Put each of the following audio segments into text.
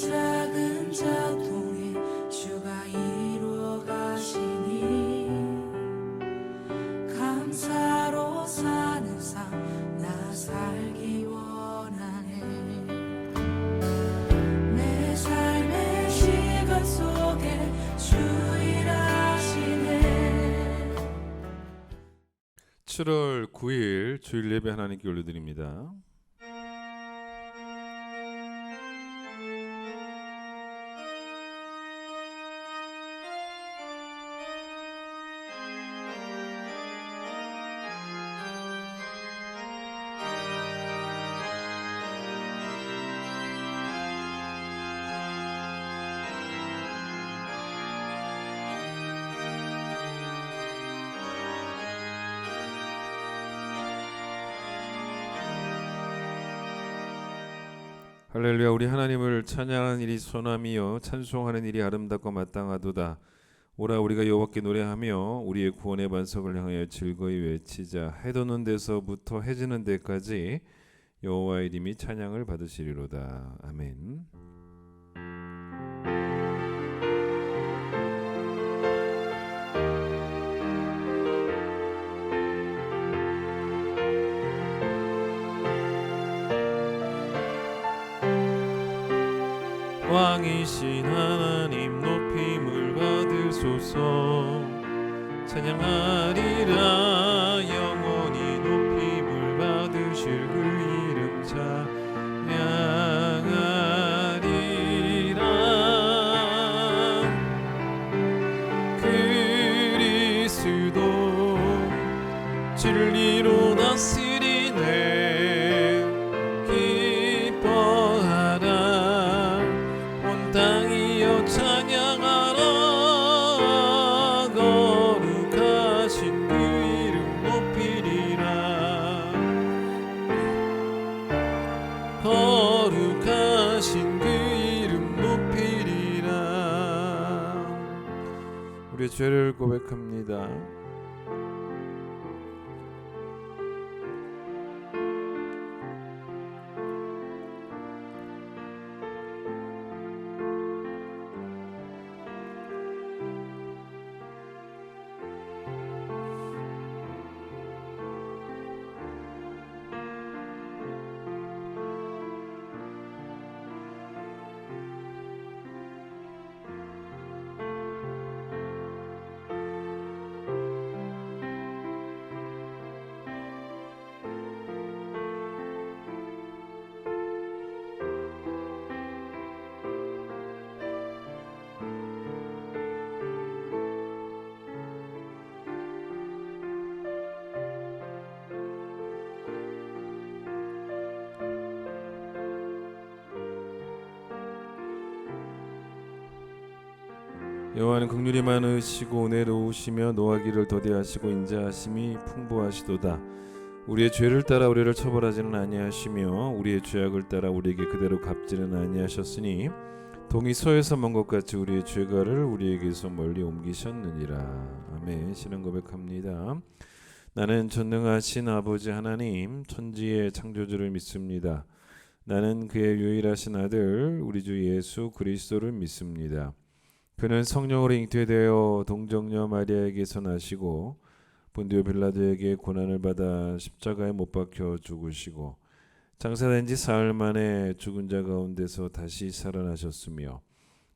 작은 작동에 주가 이루어 가시니 감사로 사는 삶 나 살기 원하네. 내 삶의 시간 속에 주 일하시네. 7월 9일 주일 예배 하나님께 올려드립니다. 할렐루야. 우리 하나님을 찬양하는 일이 선함이요 찬송하는 일이 아름답고 마땅하도다. 오라 우리가 여호와께 노래하며 우리의 구원의 반석을 향하여 즐거이 외치자. 해 돋는 데서부터 해 지는 데까지 여호와의 이름이 찬양을 받으시리로다. 아멘. 왕이신 하나님 높임을 받으소서. 찬양하리라 영원히 높임을 받으실 그 이름 찬양하리라. 그리스도 진리로 다스리네. 땅이여 찬양하라. 거룩하신 그 이름 높이리라. 거룩하신 그 이름 높이리라. 우리의 죄를 고백합니다. 여호와는 긍휼이 많으시고 은혜로우시며 노하기를 더디하시고 인자하심이 풍부하시도다. 우리의 죄를 따라 우리를 처벌하지는 아니하시며 우리의 죄악을 따라 우리에게 그대로 갚지는 아니하셨으니 동이 서에서 먼 것 같이 우리의 죄가를 우리에게서 멀리 옮기셨느니라. 아멘. 신앙 고백합니다. 나는 전능하신 아버지 하나님 천지의 창조주를 믿습니다. 나는 그의 유일하신 아들 우리 주 예수 그리스도를 믿습니다. 그는 성령으로 잉태되어 동정녀 마리아에게서 나시고 본디오 빌라도에게 고난을 받아 십자가에 못 박혀 죽으시고 장사된 지 사흘 만에 죽은 자 가운데서 다시 살아나셨으며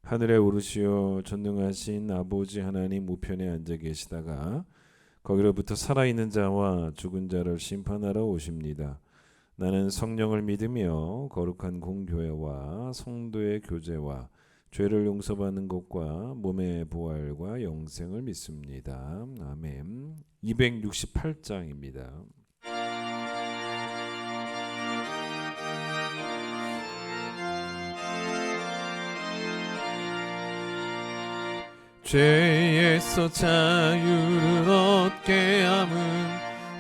하늘에 오르시어 전능하신 아버지 하나님 우편에 앉아 계시다가 거기로부터 살아있는 자와 죽은 자를 심판하러 오십니다. 나는 성령을 믿으며 거룩한 공교회와 성도의 교제와 죄를 용서받는 것과 몸의 부활과 영생을 믿습니다. 아멘. 268장입니다. 죄에서 자유를 얻게 함은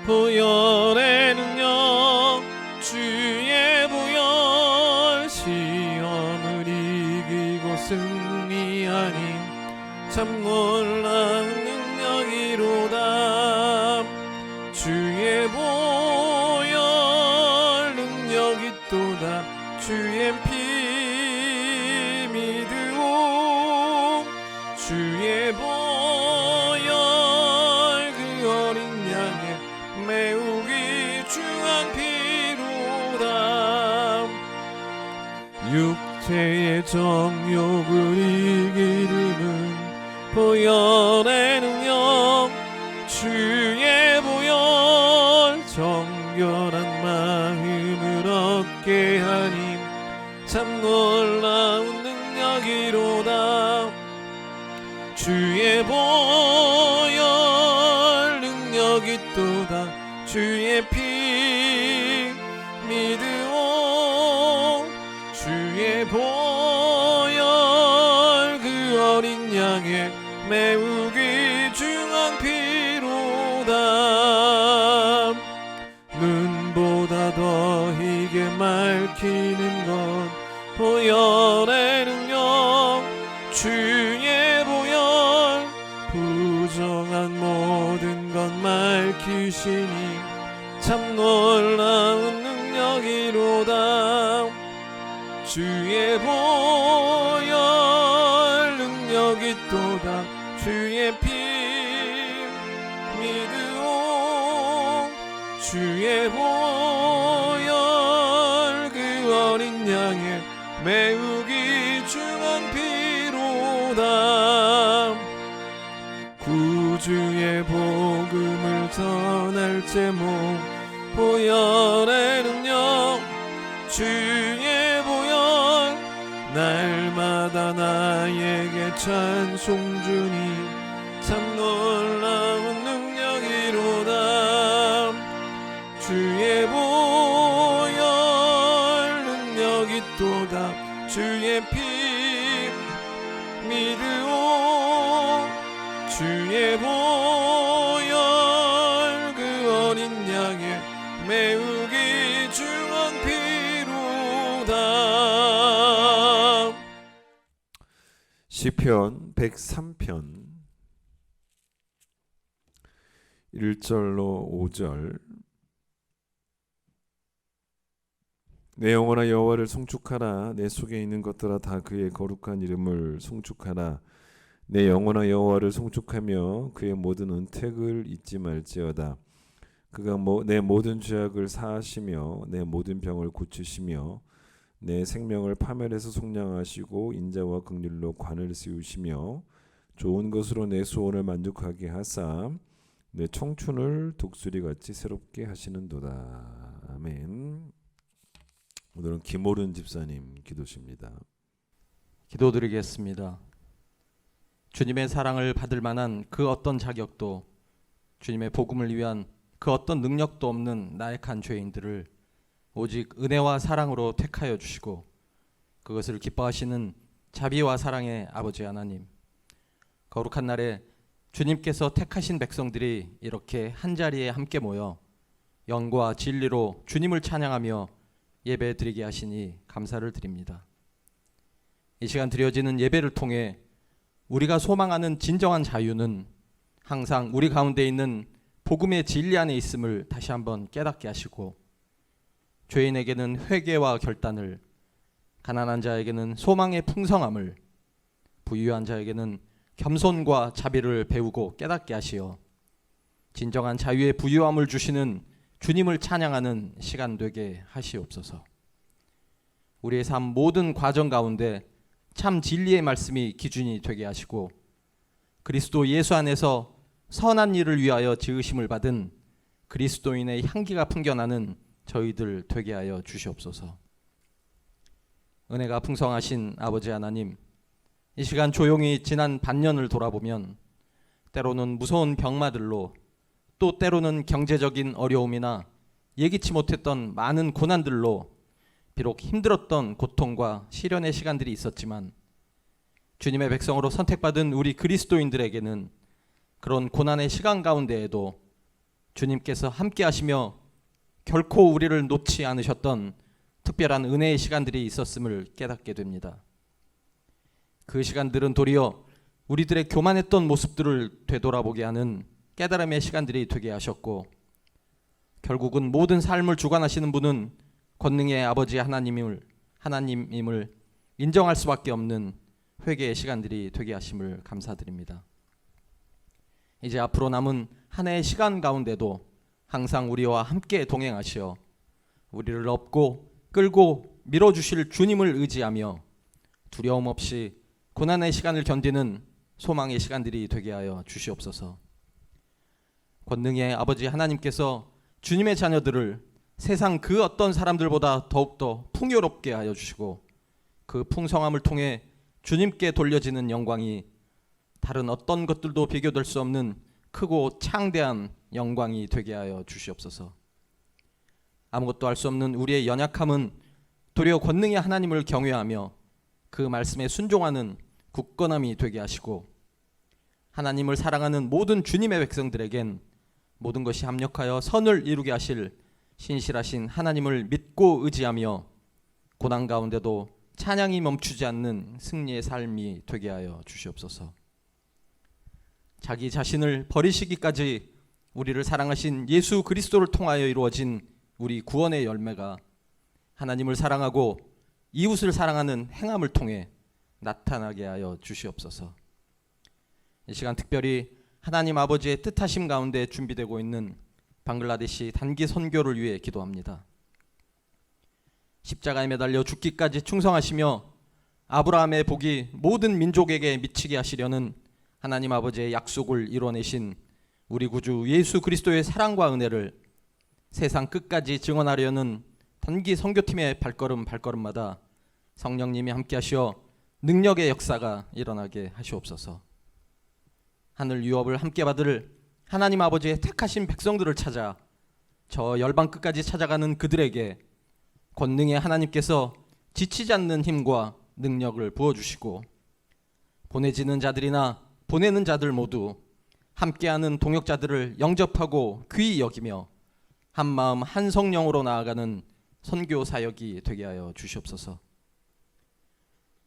보혈의 능력 주의 보혈 시험을 이기고 승리하니 참 놀라운 능력이로다. 주의 보혈 능력이 또다. 주의 피 주의 보혈 그 어린 양의 매우 귀중한 피로다. 육체의 정욕을 이기림은 보혈의 능력, 주의 보혈 정결한 마음을 얻게 하니 참 놀라운 능력이로다. 주의 보혈 능력이 또다. 주의 피 믿으오. 주의 보혈 그 어린 양의 매우 귀중한 피로다. 눈보다 더 희게 맑히는 것 보혈의 능력, 주의 보혈 부정한 모든 것 맑히시니 참 놀라운 능력이로다. 주의 보혈 능력이 또다. 주의 피 믿으오. 주의 보혈 그 어린 양의 매우 귀중한 피로다. 구주의 복음을 전할 제목 보혈의 능력, 주의 보혈 날마다 나에게 찬송 주니 참 놀라운 능력이로다. 주의 보혈 능력이 또다. 주의 피 믿으오. 주의 보혈 그 어린 양의 매우 귀중한 피로다. 시편 103편 1절로 5절. 내 영혼아 여호와를 송축하라. 내 속에 있는 것들아 다 그의 거룩한 이름을 송축하라. 내 영혼아 여호와를 송축하며 그의 모든 은택을 잊지 말지어다. 그가 내 모든 죄악을 사하시며 내 모든 병을 고치시며 내 생명을 파멸해서 속량하시고 인자와 긍휼로 관을 세우시며 좋은 것으로 내 소원을 만족하게 하사 내 청춘을 독수리같이 새롭게 하시는도다. 아멘. 오늘은 김오른 집사님 기도십니다. 기도드리겠습니다. 주님의 사랑을 받을 만한 그 어떤 자격도, 주님의 복음을 위한 그 어떤 능력도 없는 나약한 죄인들을 오직 은혜와 사랑으로 택하여 주시고 그것을 기뻐하시는 자비와 사랑의 아버지 하나님, 거룩한 날에 주님께서 택하신 백성들이 이렇게 한자리에 함께 모여 영과 진리로 주님을 찬양하며 예배드리게 하시니 감사를 드립니다. 이 시간 드려지는 예배를 통해 우리가 소망하는 진정한 자유는 항상 우리 가운데 있는 복음의 진리 안에 있음을 다시 한번 깨닫게 하시고, 죄인에게는 회개와 결단을, 가난한 자에게는 소망의 풍성함을, 부유한 자에게는 겸손과 자비를 배우고 깨닫게 하시어 진정한 자유의 부유함을 주시는 주님을 찬양하는 시간 되게 하시옵소서. 우리의 삶 모든 과정 가운데 참 진리의 말씀이 기준이 되게 하시고 그리스도 예수 안에서 선한 일을 위하여 지으심을 받은 그리스도인의 향기가 풍겨나는 저희들 되게 하여 주시옵소서. 은혜가 풍성하신 아버지 하나님, 이 시간 조용히 지난 반년을 돌아보면 때로는 무서운 병마들로, 또 때로는 경제적인 어려움이나 예기치 못했던 많은 고난들로 비록 힘들었던 고통과 시련의 시간들이 있었지만 주님의 백성으로 선택받은 우리 그리스도인들에게는 그런 고난의 시간 가운데에도 주님께서 함께 하시며 결코 우리를 놓지 않으셨던 특별한 은혜의 시간들이 있었음을 깨닫게 됩니다. 그 시간들은 도리어 우리들의 교만했던 모습들을 되돌아보게 하는 깨달음의 시간들이 되게 하셨고, 결국은 모든 삶을 주관하시는 분은 권능의 아버지 하나님임을 인정할 수밖에 없는 회개의 시간들이 되게 하심을 감사드립니다. 이제 앞으로 남은 한 해의 시간 가운데도 항상 우리와 함께 동행하시어 우리를 업고 끌고 밀어주실 주님을 의지하며 두려움 없이 고난의 시간을 견디는 소망의 시간들이 되게 하여 주시옵소서. 권능의 아버지 하나님께서 주님의 자녀들을 세상 그 어떤 사람들보다 더욱더 풍요롭게 하여 주시고 그 풍성함을 통해 주님께 돌려지는 영광이 다른 어떤 것들도 비교될 수 없는 크고 창대한 영광이 되게 하여 주시옵소서. 아무것도 할 수 없는 우리의 연약함은 도리어 권능의 하나님을 경외하며 그 말씀에 순종하는 굳건함이 되게 하시고 하나님을 사랑하는 모든 주님의 백성들에겐 모든 것이 합력하여 선을 이루게 하실 신실하신 하나님을 믿고 의지하며 고난 가운데도 찬양이 멈추지 않는 승리의 삶이 되게 하여 주시옵소서. 자기 자신을 버리시기까지 우리를 사랑하신 예수 그리스도를 통하여 이루어진 우리 구원의 열매가 하나님을 사랑하고 이웃을 사랑하는 행함을 통해 나타나게 하여 주시옵소서. 이 시간 특별히 하나님 아버지의 뜻하심 가운데 준비되고 있는 방글라데시 단기 선교를 위해 기도합니다. 십자가에 매달려 죽기까지 충성하시며 아브라함의 복이 모든 민족에게 미치게 하시려는 하나님 아버지의 약속을 이뤄내신 우리 구주 예수 그리스도의 사랑과 은혜를 세상 끝까지 증언하려는 단기 선교팀의 발걸음마다 성령님이 함께 하시어 능력의 역사가 일어나게 하시옵소서. 하늘 유업을 함께 받을 하나님 아버지의 택하신 백성들을 찾아 저 열방 끝까지 찾아가는 그들에게 권능의 하나님께서 지치지 않는 힘과 능력을 부어주시고 보내지는 자들이나 보내는 자들 모두 함께하는 동역자들을 영접하고 귀히 여기며 한마음 한 성령으로 나아가는 선교 사역이 되게 하여 주시옵소서.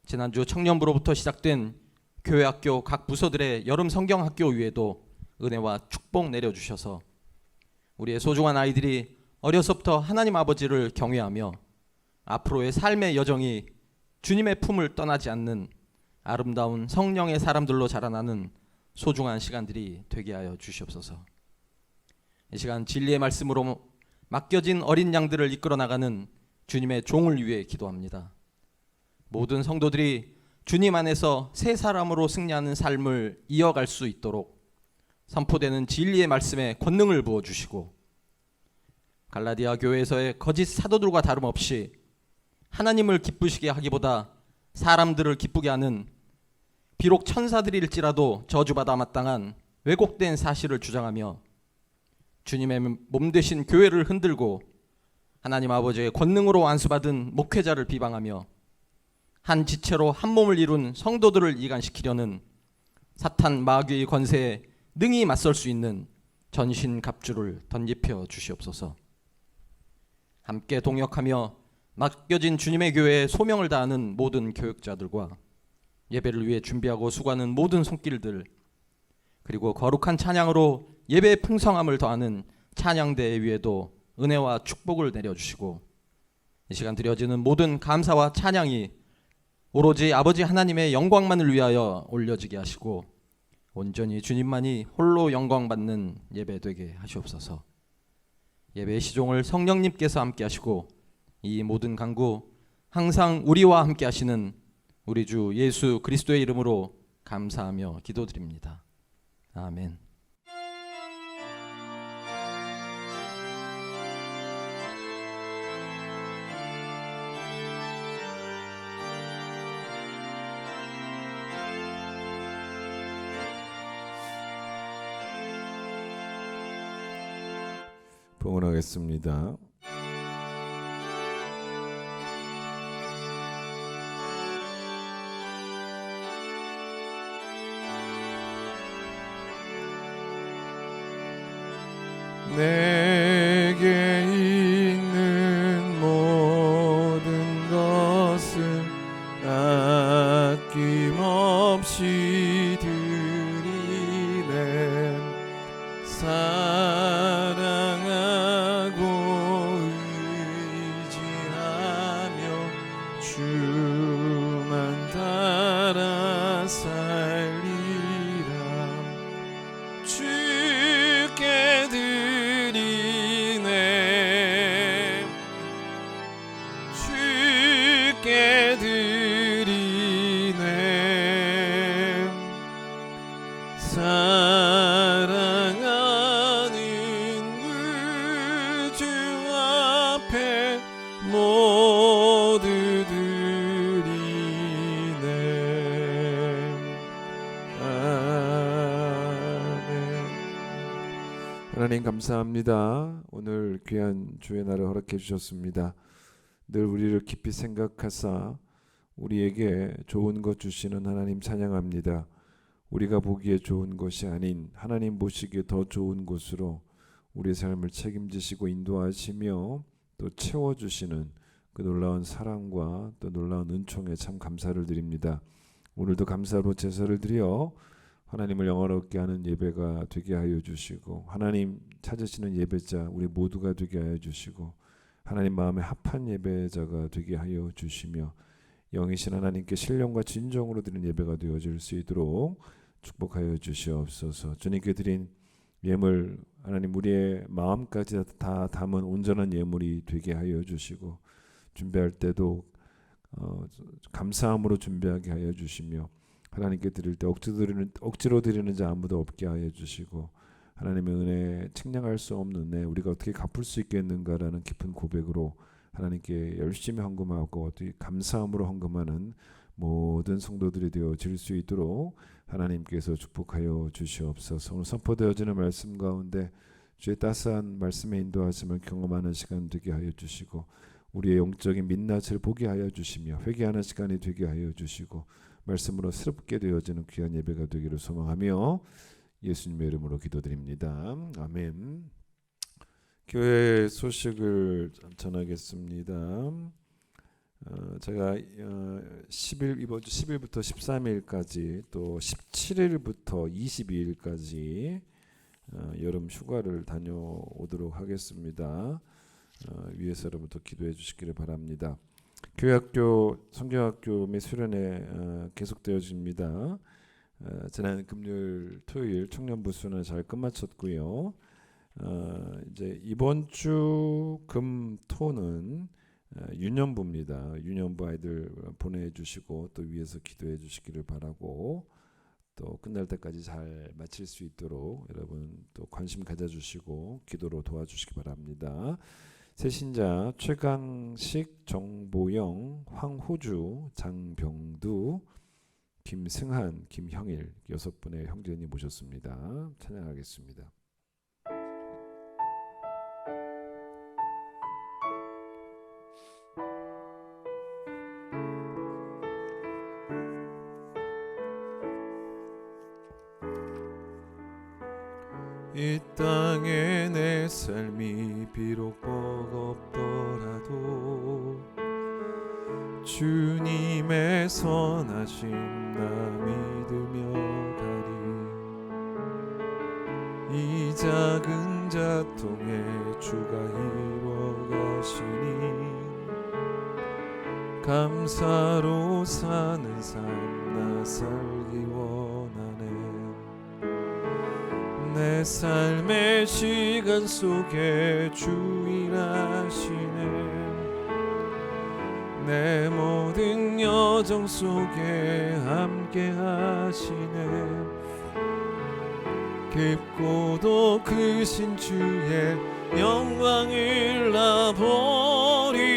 지난주 청년부로부터 시작된 교회학교 각 부서들의 여름 성경학교 위에도 은혜와 축복 내려주셔서 우리의 소중한 아이들이 어려서부터 하나님 아버지를 경외하며 앞으로의 삶의 여정이 주님의 품을 떠나지 않는 아름다운 성령의 사람들로 자라나는 소중한 시간들이 되게 하여 주시옵소서. 이 시간 진리의 말씀으로 맡겨진 어린 양들을 이끌어 나가는 주님의 종을 위해 기도합니다. 모든 성도들이 주님 안에서 새 사람으로 승리하는 삶을 이어갈 수 있도록 선포되는 진리의 말씀에 권능을 부어주시고 갈라디아 교회에서의 거짓 사도들과 다름없이 하나님을 기쁘시게 하기보다 사람들을 기쁘게 하는 비록 천사들일지라도 저주받아 마땅한 왜곡된 사실을 주장하며 주님의 몸 되신 교회를 흔들고 하나님 아버지의 권능으로 안수받은 목회자를 비방하며 한 지체로 한 몸을 이룬 성도들을 이간시키려는 사탄 마귀의 권세에 능히 맞설 수 있는 전신갑주를 던집혀 주시옵소서. 함께 동역하며 맡겨진 주님의 교회에 소명을 다하는 모든 교역자들과 예배를 위해 준비하고 수고하는 모든 손길들 그리고 거룩한 찬양으로 예배의 풍성함을 더하는 찬양대 위에도 은혜와 축복을 내려주시고 이 시간 드려지는 모든 감사와 찬양이 오로지 아버지 하나님의 영광만을 위하여 올려지게 하시고 온전히 주님만이 홀로 영광받는 예배 되게 하시옵소서. 예배의 시종을 성령님께서 함께 하시고 이 모든 간구 항상 우리와 함께 하시는 우리 주 예수 그리스도의 이름으로 감사하며 기도드립니다. 아멘. 봉헌하겠습니다. 내게 있는 모든 것을 아낌없이 드리네. 사랑하고 의지하며 주만 따라 하나님 감사합니다. 오늘 귀한 주의 날을 허락해 주셨습니다. 늘 우리를 깊이 생각하사 우리에게 좋은 것 주시는 하나님 찬양합니다. 우리가 보기에 좋은 것이 아닌 하나님 보시기에 더 좋은 곳으로 우리의 삶을 책임지시고 인도하시며 또 채워주시는 그 놀라운 사랑과 또 놀라운 은총에 참 감사를 드립니다. 오늘도 감사로 제사를 드려 하나님을 영화롭게 하는 예배가 되게 하여 주시고 하나님 찾으시는 예배자 우리 모두가 되게 하여 주시고 하나님 마음에 합한 예배자가 되게 하여 주시며 영이신 하나님께 신령과 진정으로 드리는 예배가 되어질 수 있도록 축복하여 주시옵소서. 주님께 드린 예물 하나님 우리의 마음까지 다 담은 온전한 예물이 되게 하여 주시고 준비할 때도 감사함으로 준비하게 하여 주시며 하나님께 드릴 때 억지로 드리는 자 아무도 없게 하여 주시고 하나님의 은혜 측량할 수 없는 은혜 우리가 어떻게 갚을 수 있겠는가라는 깊은 고백으로 하나님께 열심히 헌금하고 어떻게 감사함으로 헌금하는 모든 성도들이 되어질 수 있도록 하나님께서 축복하여 주시옵소서. 오늘 선포되어지는 말씀 가운데 주의 따스한 말씀에 인도하심을 경험하는 시간 되게 하여 주시고 우리의 영적인 민낯을 보게 하여 주시며 회개하는 시간이 되게 하여 주시고 말씀으로 새롭게 되어지는 귀한 예배가 되기를 소망하며 예수님의 이름으로 기도드립니다. 아멘. 교회 소식을 전하겠습니다. 제가 이번 주 10일부터 13일까지 또 17일부터 22일까지 여름 휴가를 다녀오도록 하겠습니다. 위에서 여러분도 기도해 주시기를 바랍니다. 교회학교 성경학교 및 수련회 계속되어집니다. 지난 금요일 토요일 청년부 수련회 잘 끝마쳤고요. 이제 이번 주 금토는 유년부입니다. 유년부 아이들 보내주시고 또 위에서 기도해 주시기를 바라고 또 끝날 때까지 잘 마칠 수 있도록 여러분 또 관심 가져주시고 기도로 도와주시기 바랍니다. 새신자 최강식, 정보영, 황호주, 장병두, 김승한, 김형일 6분의 형제님 모셨습니다. 찬양하겠습니다. 이 땅에 내 삶이 비록 버겁더라도 주님의 선하심 나 믿으며 가리 이 작은 자통에 주가 이루어가시니 감사로 사는 삶 나 살기 원하네 내 삶의 시간 속에 주 일하시네 내 모든 여정 속에 함께 하시네 깊고도 크신 주의 영광을 나 보리라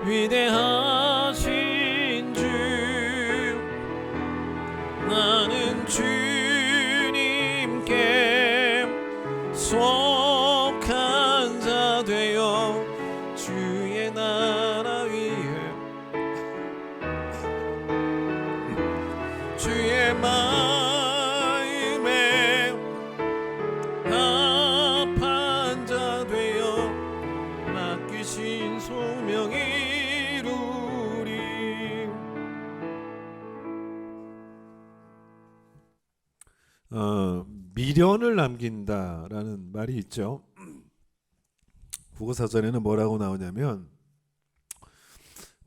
위대하신 주 나는 주님께 속한 자 되어 주의 나라 위에 주의 마음에 합한 자 되어 맡기신 소명 이루리 미련을 남긴다라는 말이 있죠. 국어사전에는 뭐라고 나오냐면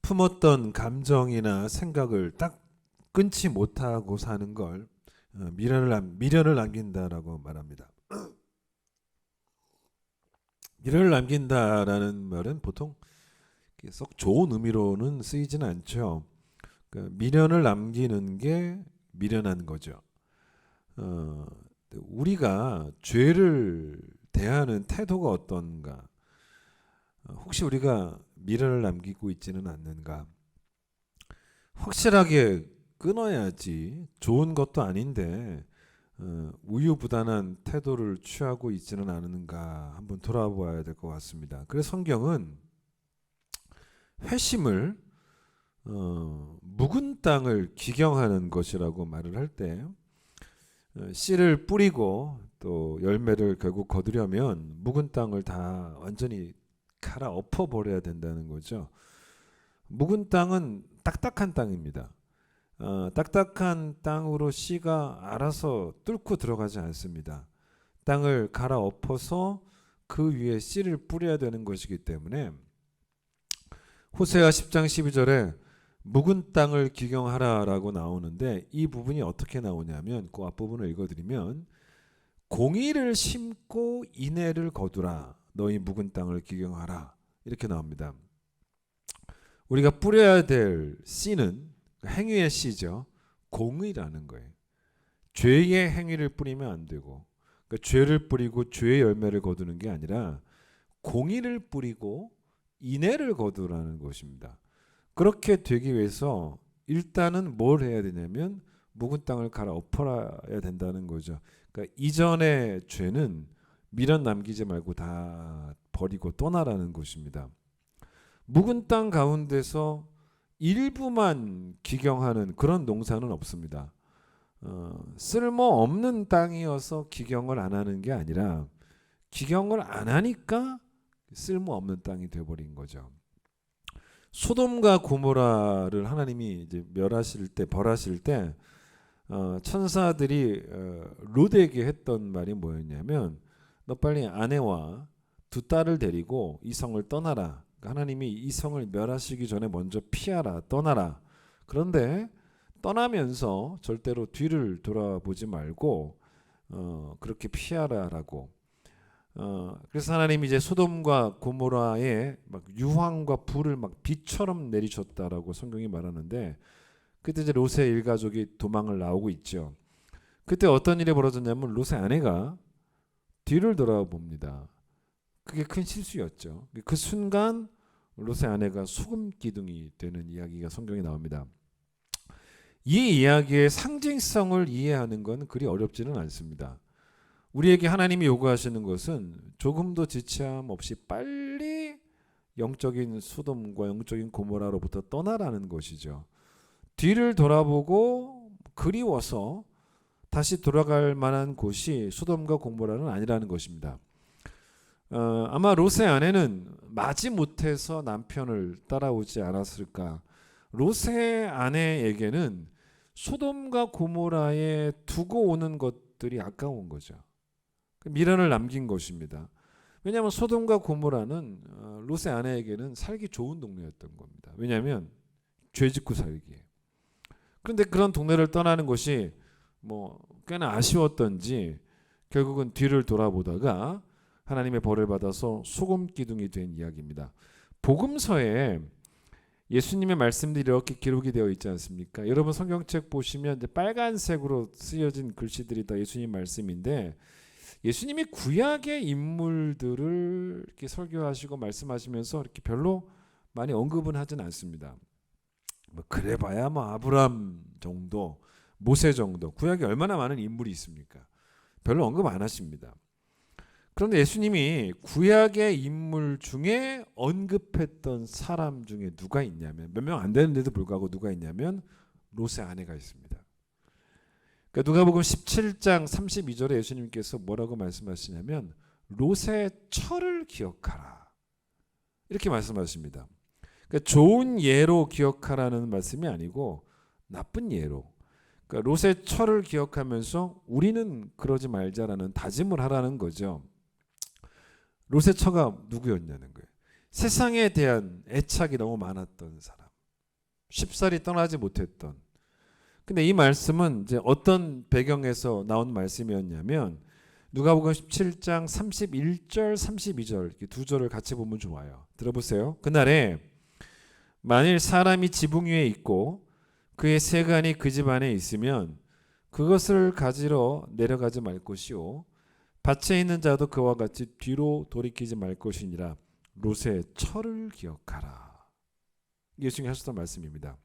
품었던 감정이나 생각을 딱 끊지 못하고 사는 걸 미련을 남긴다라고 말합니다. 미련을 남긴다라는 말은 보통 썩 좋은 의미로는 쓰이지는 않죠. 그러니까 미련을 남기는 게 미련한 거죠. 우리가 죄를 대하는 태도가 어떤가? 혹시 우리가 미련을 남기고 있지는 않는가? 확실하게 끊어야지. 좋은 것도 아닌데 우유부단한 태도를 취하고 있지는 않은가 한번 돌아보아야 될 것 같습니다. 그래서 성경은 회심을 묵은 땅을 기경하는 것이라고 말을 할 때 씨를 뿌리고 또 열매를 결국 거두려면 묵은 땅을 다 완전히 갈아 엎어 버려야 된다는 거죠. 묵은 땅은 딱딱한 땅입니다. 딱딱한 땅으로 씨가 알아서 뚫고 들어가지 않습니다. 땅을 갈아 엎어서 그 위에 씨를 뿌려야 되는 것이기 때문에 호세아 10장 12절에 묵은 땅을 기경하라라고 나오는데 이 부분이 어떻게 나오냐면 그 앞부분을 읽어드리면 공의를 심고 인애를 거두라 너희 묵은 땅을 기경하라 이렇게 나옵니다. 우리가 뿌려야 될 씨는 행위의 씨죠. 공의라는 거예요. 죄의 행위를 뿌리면 안 되고 그러니까 죄를 뿌리고 죄의 열매를 거두는 게 아니라 공의를 뿌리고 인애를 거두라는 것입니다. 그렇게 되기 위해서 일단은 뭘 해야 되냐면 묵은 땅을 갈아 엎어야 된다는 거죠. 그러니까 이전의 죄는 미련 남기지 말고 다 버리고 떠나라는 것입니다. 묵은 땅 가운데서 일부만 기경하는 그런 농사는 없습니다. 쓸모없는 땅이어서 기경을 안 하는 게 아니라 기경을 안 하니까 쓸모없는 땅이 되어버린 거죠. 소돔과 고모라를 하나님이 이제 멸하실 때 벌하실 때 천사들이 롯에게 했던 말이 뭐였냐면 너 빨리 아내와 두 딸을 데리고 이 성을 떠나라. 하나님이 이 성을 멸하시기 전에 먼저 피하라 떠나라. 그런데 떠나면서 절대로 뒤를 돌아보지 말고 그렇게 피하라라고. 그래서 하나님이 이제 소돔과 고모라에 막 유황과 불을 막 비처럼 내리셨다라고 성경이 말하는데 그때 이제 롯의 일가족이 도망을 나오고 있죠. 그때 어떤 일이 벌어졌냐면 롯의 아내가 뒤를 돌아봅니다. 그게 큰 실수였죠. 그 순간 롯의 아내가 소금 기둥이 되는 이야기가 성경에 나옵니다. 이 이야기의 상징성을 이해하는 건 그리 어렵지는 않습니다. 우리에게 하나님이 요구하시는 것은 조금도 지체함 없이 빨리 영적인 소돔과 영적인 고모라로부터 떠나라는 것이죠. 뒤를 돌아보고 그리워서 다시 돌아갈 만한 곳이 소돔과 고모라는 아니라는 것입니다. 아마 롯의 아내는 마지못해서 남편을 따라오지 않았을까. 롯의 아내에게는 소돔과 고모라에 두고 오는 것들이 아까운 거죠. 미련을 남긴 것입니다. 왜냐하면 소돔과 고모라는 롯의 아내에게는 살기 좋은 동네였던 겁니다. 왜냐하면 죄 짓고 살기에. 그런데 그런 동네를 떠나는 것이 뭐 꽤나 아쉬웠던지 결국은 뒤를 돌아보다가 하나님의 벌을 받아서 소금 기둥이 된 이야기입니다. 복음서에 예수님의 말씀들이 이렇게 기록이 되어 있지 않습니까? 여러분 성경책 보시면 이제 빨간색으로 쓰여진 글씨들이 다 예수님 말씀인데 예수님이 구약의 인물들을 이렇게 설교하시고 말씀하시면서 이렇게 별로 많이 언급은 하진 않습니다. 뭐 그래봐야 뭐 아브람 정도, 모세 정도, 구약에 얼마나 많은 인물이 있습니까? 별로 언급 안 하십니다. 그런데 예수님이 구약의 인물 중에 언급했던 사람 중에 누가 있냐면 몇 명 안 되는데도 불구하고 누가 있냐면 롯의 아내가 있습니다. 그러니까 누가복음 17장 32절에 예수님께서 뭐라고 말씀하시냐면 롯의 철을 기억하라 이렇게 말씀하십니다. 그러니까 좋은 예로 기억하라는 말씀이 아니고 나쁜 예로. 그러니까 롯의 철을 기억하면서 우리는 그러지 말자라는 다짐을 하라는 거죠. 롯의 처가 누구였냐는 거예요. 세상에 대한 애착이 너무 많았던 사람. 쉽사리 떠나지 못했던. 근데 이 말씀은 이제 어떤 배경에서 나온 말씀이었냐면 누가복음 17장 31절 32절 이렇게 두 절을 같이 보면 좋아요. 들어보세요. 그날에 만일 사람이 지붕 위에 있고 그의 세간이 그 집 안에 있으면 그것을 가지러 내려가지 말 것이요 밭에 있는 자도 그와 같이 뒤로 돌이키지 말 것이니라. 롯의 철을 기억하라. 예수님이 하셨던 말씀입니다.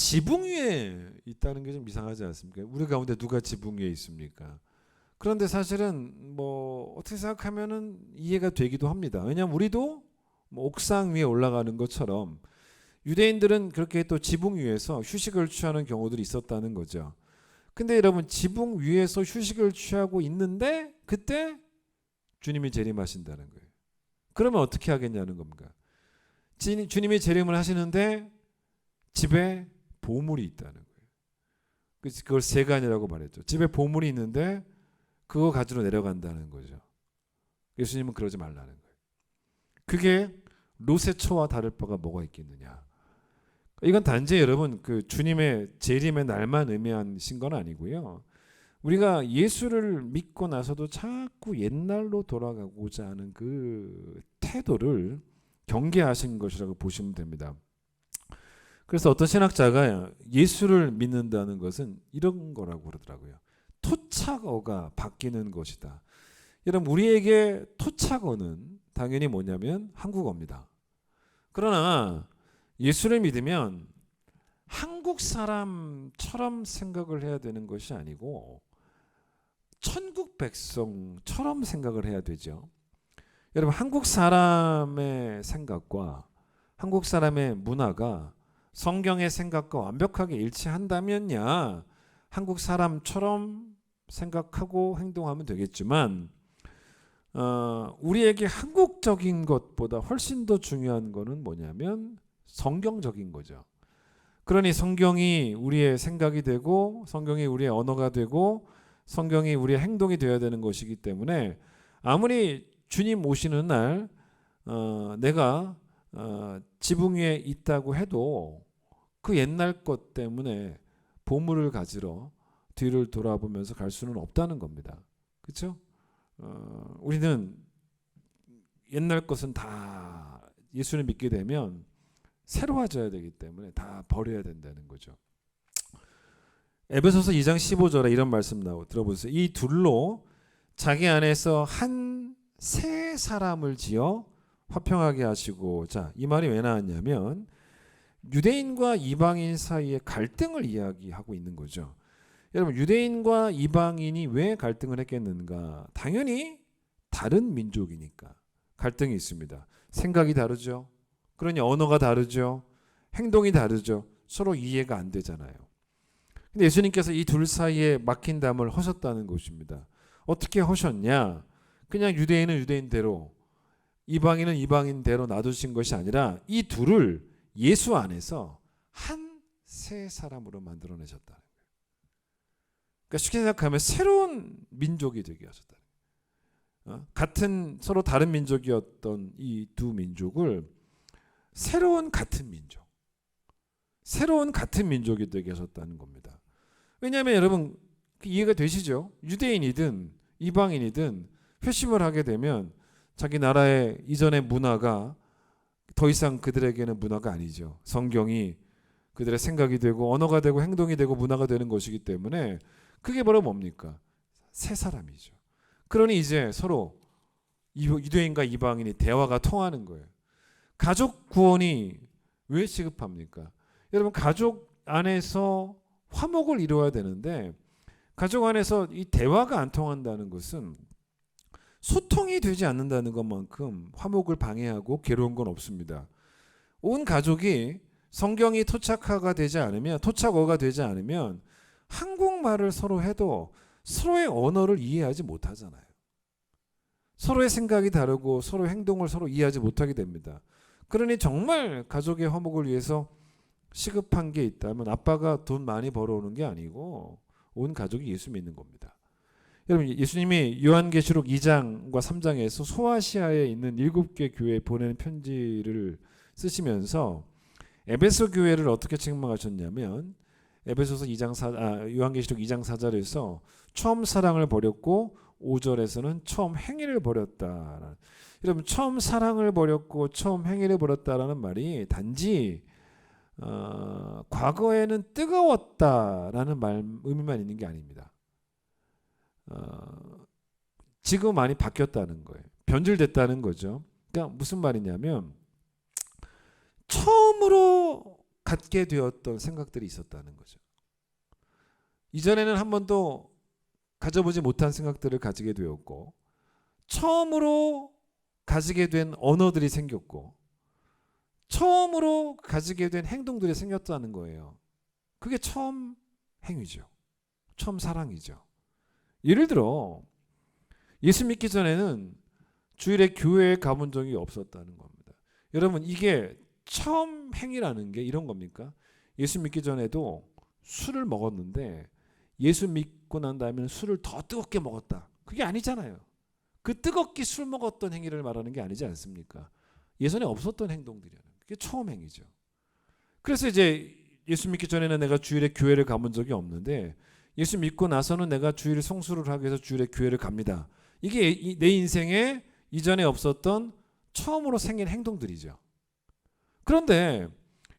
지붕 위에 있다는 게 좀 이상하지 않습니까? 우리 가운데 누가 지붕 위에 있습니까? 그런데 사실은 뭐 어떻게 생각하면은 이해가 되기도 합니다. 왜냐하면 우리도 뭐 옥상 위에 올라가는 것처럼 유대인들은 그렇게 또 지붕 위에서 휴식을 취하는 경우들이 있었다는 거죠. 근데 여러분, 지붕 위에서 휴식을 취하고 있는데 그때 주님이 재림하신다는 거예요. 그러면 어떻게 하겠냐는 겁니까? 주님이 재림을 하시는데 집에 보물이 있다는 거예요. 그걸 세간이라고 말했죠. 집에 보물이 있는데 그거 가지러 내려간다는 거죠. 예수님은 그러지 말라는 거예요. 그게 롯의 처와 다를 바가 뭐가 있겠느냐. 이건 단지 여러분 그 주님의 재림의 날만 의미하신 건 아니고요. 우리가 예수를 믿고 나서도 자꾸 옛날로 돌아가고자 하는 그 태도를 경계하신 것이라고 보시면 됩니다. 그래서 어떤 신학자가 예수를 믿는다는 것은 이런 거라고 그러더라고요. 토착어가 바뀌는 것이다. 여러분, 우리에게 토착어는 당연히 뭐냐면 한국어입니다. 그러나 예수를 믿으면 한국 사람처럼 생각을 해야 되는 것이 아니고 천국 백성처럼 생각을 해야 되죠. 여러분, 한국 사람의 생각과 한국 사람의 문화가 성경의 생각과 완벽하게 일치한다면야 한국 사람처럼 생각하고 행동하면 되겠지만 우리에게 한국적인 것보다 훨씬 더 중요한 거는 뭐냐면 성경적인 거죠. 그러니 성경이 우리의 생각이 되고 성경이 우리의 언어가 되고 성경이 우리의 행동이 되어야 되는 것이기 때문에 아무리 주님 오시는 날 내가 지붕 위에 있다고 해도 그 옛날 것 때문에 보물을 가지러 뒤를 돌아보면서 갈 수는 없다는 겁니다. 그렇죠? 우리는 옛날 것은 다 예수를 믿게 되면 새로워져야 되기 때문에 다 버려야 된다는 거죠. 에베소서 2장 15절에 이런 말씀 들어보세요. 이 둘로 자기 안에서 한 새 사람을 지어 화평하게 하시고. 자, 이 말이 왜 나왔냐면 유대인과 이방인 사이의 갈등을 이야기하고 있는 거죠. 여러분, 유대인과 이방인이 왜 갈등을 했겠는가? 당연히 다른 민족이니까 갈등이 있습니다. 생각이 다르죠. 그러니 언어가 다르죠. 행동이 다르죠. 서로 이해가 안 되잖아요. 근데 예수님께서 이 둘 사이에 막힌 담을 허셨다는 것입니다. 어떻게 허셨냐? 그냥 유대인은 유대인대로 이방인은 이방인대로 놔두신 것이 아니라 이 둘을 예수 안에서 한 새 사람으로 만들어내셨다는 거예요. 그러니까 쉽게 생각하면 새로운 민족이 되게 하셨다는 거예요. 같은 서로 다른 민족이었던 이 두 민족을 새로운 같은 민족, 새로운 같은 민족이 되게 하셨다는 겁니다. 왜냐하면 여러분 이해가 되시죠? 유대인이든 이방인이든 회심을 하게 되면 자기 나라의 이전의 문화가 더 이상 그들에게는 문화가 아니죠. 성경이 그들의 생각이 되고 언어가 되고 행동이 되고 문화가 되는 것이기 때문에 그게 바로 뭡니까? 새 사람이죠. 그러니 이제 서로 유대인과 이방인이 대화가 통하는 거예요. 가족 구원이 왜 시급합니까? 여러분, 가족 안에서 화목을 이루어야 되는데 가족 안에서 이 대화가 안 통한다는 것은 소통이 되지 않는다는 것만큼 화목을 방해하고 괴로운 건 없습니다. 온 가족이 성경이 토착어가 되지 않으면 한국말을 서로 해도 서로의 언어를 이해하지 못하잖아요. 서로의 생각이 다르고 서로의 행동을 서로 이해하지 못하게 됩니다. 그러니 정말 가족의 화목을 위해서 시급한 게 있다면 아빠가 돈 많이 벌어오는 게 아니고 온 가족이 예수 믿는 겁니다. 여러분, 예수님이 요한계시록 2장과 3장에서 소아시아에 있는 7개 교회에 보내는 편지를 쓰시면서 에베소 교회를 어떻게 책망하셨냐면 요한계시록 2장 4절에서 처음 사랑을 버렸고 5절에서는 처음 행위를 버렸다. 여러분, 처음 사랑을 버렸고 처음 행위를 버렸다라는 말이 단지 과거에는 뜨거웠다라는 의미만 있는 게 아닙니다. 지금 많이 바뀌었다는 거예요. 변질됐다는 거죠. 그러니까 무슨 말이냐면 처음으로 갖게 되었던 생각들이 있었다는 거죠. 이전에는 한 번도 가져보지 못한 생각들을 가지게 되었고 처음으로 가지게 된 언어들이 생겼고 처음으로 가지게 된 행동들이 생겼다는 거예요. 그게 처음 행위죠. 처음 사랑이죠. 예를 들어 예수 믿기 전에는 주일에 교회에 가본 적이 없었다는 겁니다. 여러분 이게 처음 행위라는 게 이런 겁니까? 예수 믿기 전에도 술을 먹었는데 예수 믿고 난 다음에는 술을 더 뜨겁게 먹었다. 그게 아니잖아요. 그 뜨겁게 술 먹었던 행위를 말하는 게 아니지 않습니까? 예전에 없었던 행동들이라는 그게 처음 행위죠. 그래서 이제 예수 믿기 전에는 내가 주일에 교회를 가본 적이 없는데 예수 믿고 나서는 내가 주일 성수를 하기 위해서 주일에 교회를 갑니다. 이게 내 인생에 이전에 없었던 처음으로 생긴 행동들이죠. 그런데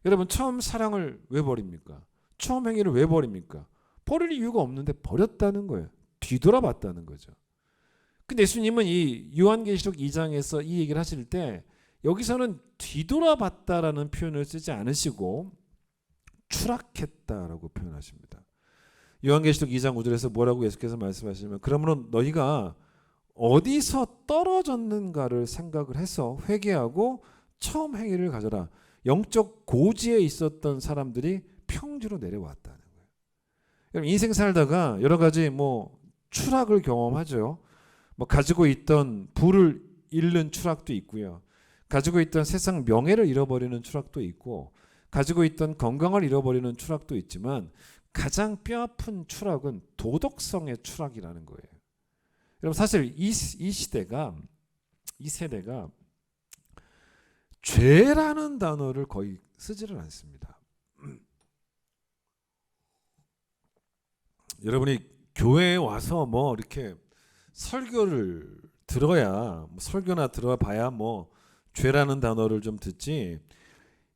여러분 처음 사랑을 왜 버립니까? 처음 행위를 왜 버립니까? 버릴 이유가 없는데 버렸다는 거예요. 뒤돌아봤다는 거죠. 근데 예수님은 이 요한계시록 2장에서 이 얘기를 하실 때 여기서는 뒤돌아봤다라는 표현을 쓰지 않으시고 추락했다라고 표현하십니다. 요한계시록 2장 5절에서 뭐라고 예수께서 말씀하시냐면 그러므로 너희가 어디서 떨어졌는가를 생각을 해서 회개하고 처음 행위를 가져라. 영적 고지에 있었던 사람들이 평지로 내려왔다는 거예요. 여러분 인생 살다가 여러 가지 추락을 경험하죠. 가지고 있던 부를 잃는 추락도 있고요. 가지고 있던 세상 명예를 잃어버리는 추락도 있고 가지고 있던 건강을 잃어버리는 추락도 있지만 가장 뼈아픈 추락은 도덕성의 추락이라는 거예요. 여러분 사실 이 세대가 죄라는 단어를 거의 쓰지를 않습니다. 여러분이 교회에 와서 이렇게 설교를 들어야 설교나 들어봐야 죄라는 단어를 좀 듣지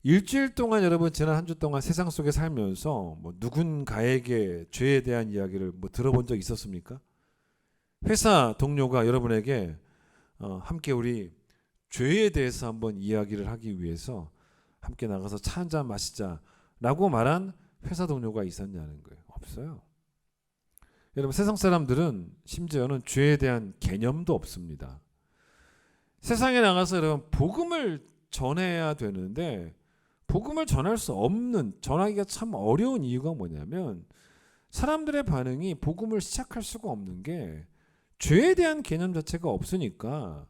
일주일 동안 여러분 지난 한 주 동안 세상 속에 살면서 누군가에게 죄에 대한 이야기를 들어본 적 있었습니까? 회사 동료가 여러분에게 함께 우리 죄에 대해서 한번 이야기를 하기 위해서 함께 나가서 차 한잔 마시자라고 말한 회사 동료가 있었냐는 거예요. 없어요. 여러분 세상 사람들은 심지어는 죄에 대한 개념도 없습니다. 세상에 나가서 여러분 복음을 전해야 되는데 복음을 전할 수 없는 전하기가 참 어려운 이유가 뭐냐면 사람들의 반응이 복음을 시작할 수가 없는 게 죄에 대한 개념 자체가 없으니까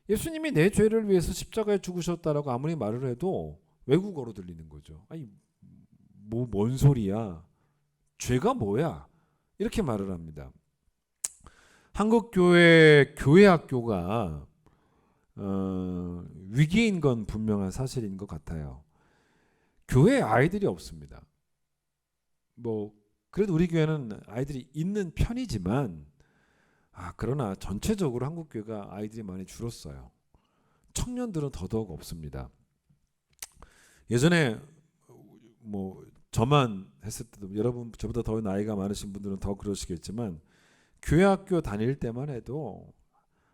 예수님이 내 죄를 위해서 십자가에 죽으셨다라고 아무리 말을 해도 외국어로 들리는 거죠. 아니 뭔 소리야? 죄가 뭐야? 이렇게 말을 합니다. 한국 교회 학교가 위기인 건 분명한 사실인 것 같아요. 교회에 아이들이 없습니다. 그래도 우리 교회는 아이들이 있는 편이지만 그러나 전체적으로 한국 교회가 아이들이 많이 줄었어요. 청년들은 더더욱 없습니다. 예전에 저만 했을 때도 여러분 저보다 더 나이가 많으신 분들은 더 그러시겠지만 교회 학교 다닐 때만 해도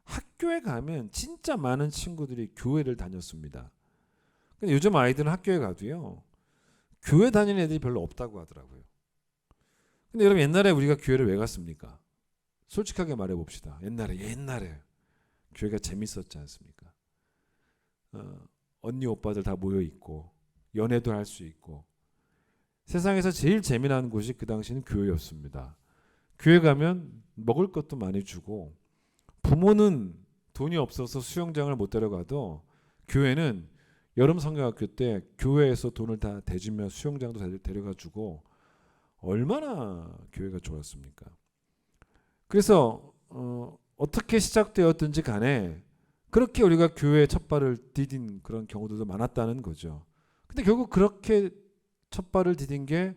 학교에 가면 진짜 많은 친구들이 교회를 다녔습니다. 근데 요즘 아이들은 학교에 가도요 교회 다니는 애들이 별로 없다고 하더라고요. 근데 여러분 옛날에 우리가 교회를 왜 갔습니까? 솔직하게 말해봅시다. 옛날에 교회가 재밌었지 않습니까? 언니 오빠들 다 모여있고 연애도 할 수 있고 세상에서 제일 재미난 곳이 그 당시는 교회였습니다. 교회 가면 먹을 것도 많이 주고 부모는 돈이 없어서 수영장을 못 데려가도 교회는 여름 성경학교 때 교회에서 돈을 다 대주며 수영장도 데려가 주고 얼마나 교회가 좋았습니까? 그래서 어떻게 시작되었든지 간에 그렇게 우리가 교회에 첫 발을 디딘 그런 경우들도 많았다는 거죠. 근데 결국 그렇게 첫 발을 디딘 게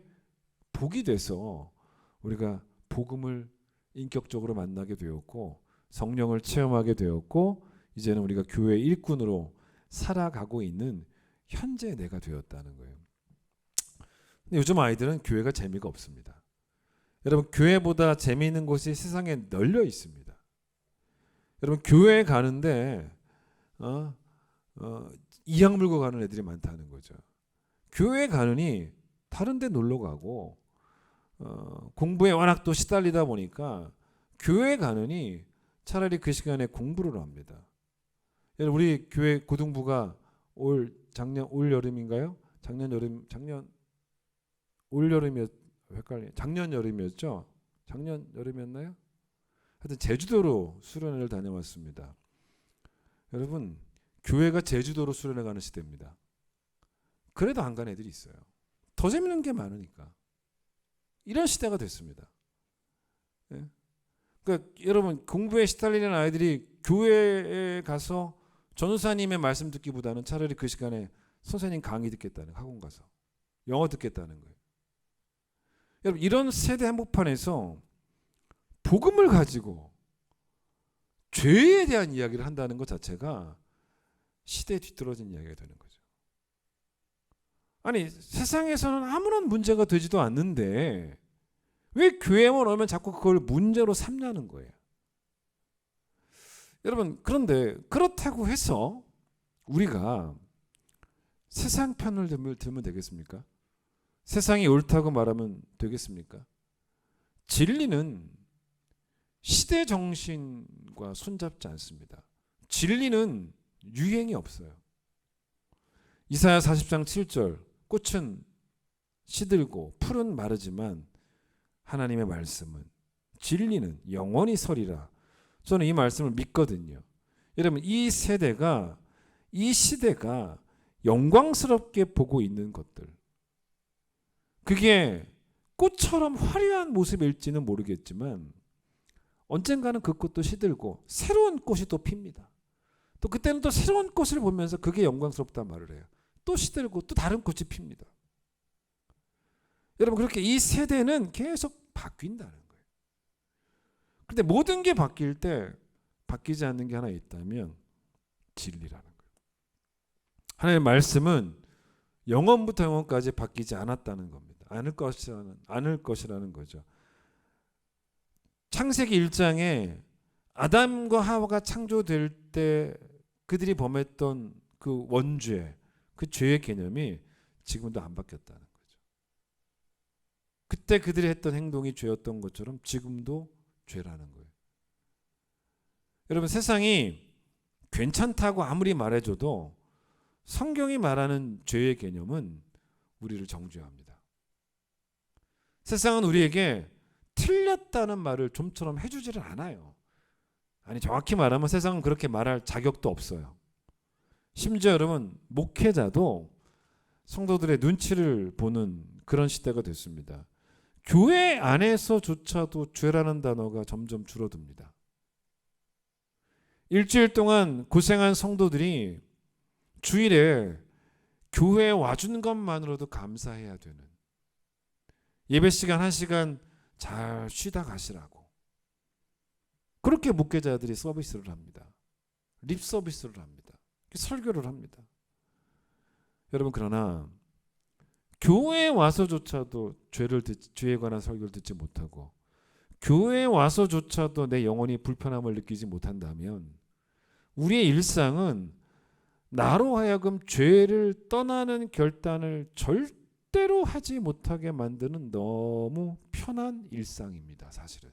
복이 돼서 우리가 복음을 인격적으로 만나게 되었고 성령을 체험하게 되었고 이제는 우리가 교회 일꾼으로 살아가고 있는 현재 내가 되었다는 거예요. 근데 요즘 아이들은 교회가 재미가 없습니다. 여러분 교회보다 재미있는 곳이 세상에 널려 있습니다. 여러분 교회에 가는데 이악 물고 가는 애들이 많다는 거죠. 교회 가느니 다른 데 놀러 가고 공부에 워낙 또 시달리다 보니까 교회 가느니 차라리 그 시간에 공부를 합니다. 우리 교회 고등부가 올 여름인가요? 작년 여름이었죠? 작년 여름이었나요? 하여튼 제주도로 수련회를 다녀왔습니다. 여러분, 교회가 제주도로 수련회 가는 시대입니다. 그래도 안 간 애들이 있어요. 더 재밌는 게 많으니까. 이런 시대가 됐습니다. 예? 그러니까 여러분, 공부에 시달리는 아이들이 교회에 가서 전우사님의 말씀 듣기보다는 차라리 그 시간에 선생님 강의 듣겠다는, 학원 가서 영어 듣겠다는 거예요. 여러분, 이런 세대 한복판에서 복음을 가지고 죄에 대한 이야기를 한다는 것 자체가 시대에 뒤떨어진 이야기가 되는 거죠. 아니, 세상에서는 아무런 문제가 되지도 않는데 왜 교회만 오면 자꾸 그걸 문제로 삼냐는 거예요. 여러분, 그런데 그렇다고 해서 우리가 세상 편을 들면 되겠습니까? 세상이 옳다고 말하면 되겠습니까? 진리는 시대 정신과 손잡지 않습니다. 진리는 유행이 없어요. 이사야 40장 7절, 꽃은 시들고 풀은 마르지만 하나님의 말씀은, 진리는 영원히 서리라. 저는 이 말씀을 믿거든요. 여러분, 이 세대가, 이 시대가 영광스럽게 보고 있는 것들, 그게 꽃처럼 화려한 모습일지는 모르겠지만 언젠가는 그 꽃도 시들고 새로운 꽃이 또 핍니다. 또 그때는 또 새로운 꽃을 보면서 그게 영광스럽다 말을 해요. 또 시들고 또 다른 꽃이 핍니다. 여러분, 그렇게 이 세대는 계속 바뀐다는 거예요. 그런데 모든 게 바뀔 때 바뀌지 않는 게 하나 있다면 진리라는 거예요. 하나님의 말씀은 영원부터 영원까지 바뀌지 않았다는 겁니다. 않을 것이라는 거죠. 창세기 1장에 아담과 하와가 창조될 때 그들이 범했던 그 원죄, 그 죄의 개념이 지금도 안 바뀌었다는 거죠. 그때 그들이 했던 행동이 죄였던 것처럼 지금도 죄라는 거예요. 여러분, 세상이 괜찮다고 아무리 말해줘도 성경이 말하는 죄의 개념은 우리를 정죄합니다. 세상은 우리에게 틀렸다는 말을 좀처럼 해주지를 않아요. 아니, 정확히 말하면 세상은 그렇게 말할 자격도 없어요. 심지어 여러분, 목회자도 성도들의 눈치를 보는 그런 시대가 됐습니다. 교회 안에서조차도 죄라는 단어가 점점 줄어듭니다. 일주일 동안 고생한 성도들이 주일에 교회에 와준 것만으로도 감사해야 되는, 예배 시간 1시간 잘 쉬다 가시라고 그렇게 목회자들이 서비스를 합니다. 립 서비스를 합니다. 설교를 합니다. 여러분, 그러나 교회에 와서조차도 죄에 관한 설교를 듣지 못하고 교회에 와서조차도 내 영혼이 불편함을 느끼지 못한다면 우리의 일상은 나로 하여금 죄를 떠나는 결단을 절대로 하지 못하게 만드는 너무 편한 일상입니다. 사실은.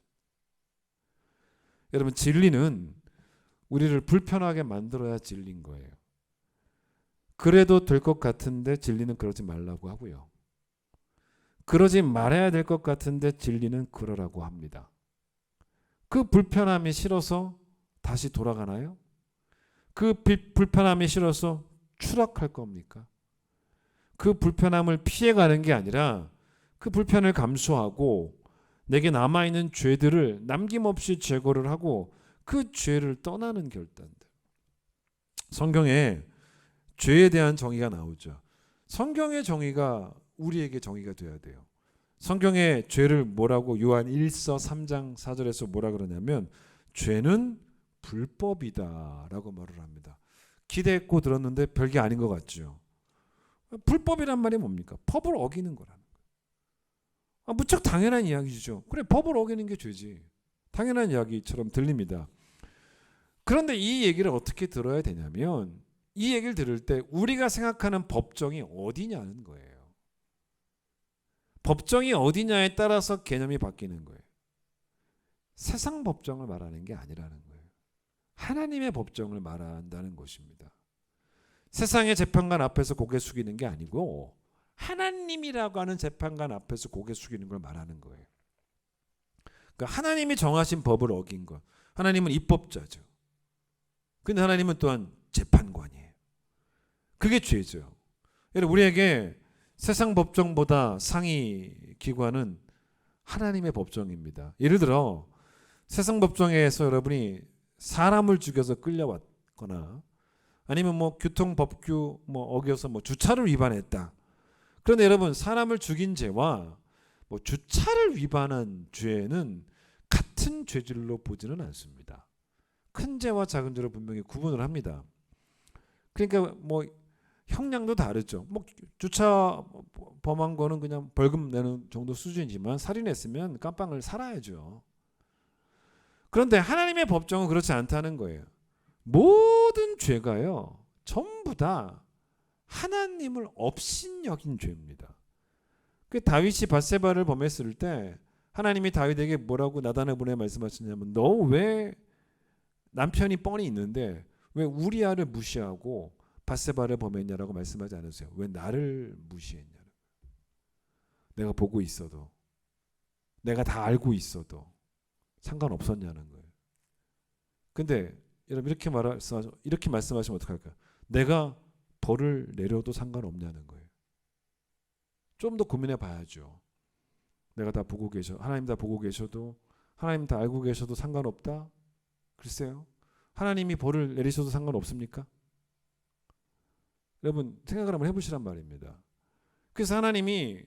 여러분, 진리는 우리를 불편하게 만들어야 진리인 거예요. 그래도 될 것 같은데 진리는 그러지 말라고 하고요. 그러지 말아야 될 것 같은데 진리는 그러라고 합니다. 그 불편함이 싫어서 다시 돌아가나요? 그 불편함이 싫어서 추락할 겁니까? 그 불편함을 피해가는 게 아니라 그 불편을 감수하고 내게 남아있는 죄들을 남김없이 제거를 하고 그 죄를 떠나는 결단들. 성경에 죄에 대한 정의가 나오죠. 성경의 정의가 우리에게 정의가 돼야 돼요. 성경의 죄를 뭐라고 요한 1서 3장 4절에서 뭐라 그러냐면 죄는 불법이다라고 말을 합니다. 기대했고 들었는데 별게 아닌 것 같죠. 불법이란 말이 뭡니까? 법을 어기는 거라는 거예요. 무척 당연한 이야기죠. 그래, 법을 어기는 게 죄지. 당연한 이야기처럼 들립니다. 그런데 이 얘기를 어떻게 들어야 되냐면 이 얘기를 들을 때 우리가 생각하는 법정이 어디냐는 거예요. 법정이 어디냐에 따라서 개념이 바뀌는 거예요. 세상 법정을 말하는 게 아니라는 거예요. 하나님의 법정을 말한다는 것입니다. 세상의 재판관 앞에서 고개 숙이는 게 아니고 하나님이라고 하는 재판관 앞에서 고개 숙이는 걸 말하는 거예요. 그러니까 하나님이 정하신 법을 어긴 것. 하나님은 입법자죠. 근데 하나님은 또한 재판관이에요. 그게 죄죠. 여러분, 우리에게 세상 법정보다 상위 기관은 하나님의 법정입니다. 예를 들어 세상 법정에서 여러분이 사람을 죽여서 끌려왔거나 아니면 뭐 교통법규 어겨서 주차를 위반했다. 그런데 여러분, 사람을 죽인 죄와 주차를 위반한 죄는 같은 죄질로 보지는 않습니다. 큰 죄와 작은 죄로 분명히 구분을 합니다. 그러니까 형량도 다르죠. 주차 범한 거는 그냥 벌금 내는 정도 수준이지만 살인했으면 깜빵을 살아야죠. 그런데 하나님의 법정은 그렇지 않다는 거예요. 모든 죄가요, 전부 다 하나님을 업신여긴 죄입니다. 그 다윗이 밧세바를 범했을 때 하나님이 다윗에게 뭐라고 나단을 보내 말씀하셨냐면, 너 왜 남편이 뻔히 있는데 왜 우리아를 무시하고 밧세바를 범했냐라고 말씀하지 않으세요. 왜 나를 무시했냐. 내가 보고 있어도, 내가 다 알고 있어도 상관없었냐는 거예요. 근데 여러분, 이렇게 말씀하시면 어떡할까요? 내가 벌을 내려도 상관없냐는 거예요. 좀 더 고민해 봐야죠. 내가 다 보고 계셔, 하나님 다 보고 계셔도, 하나님 다 알고 계셔도 상관없다? 글쎄요. 하나님이 벌을 내리셔도 상관없습니까? 여러분, 생각을 한번 해보시란 말입니다. 그래서 하나님을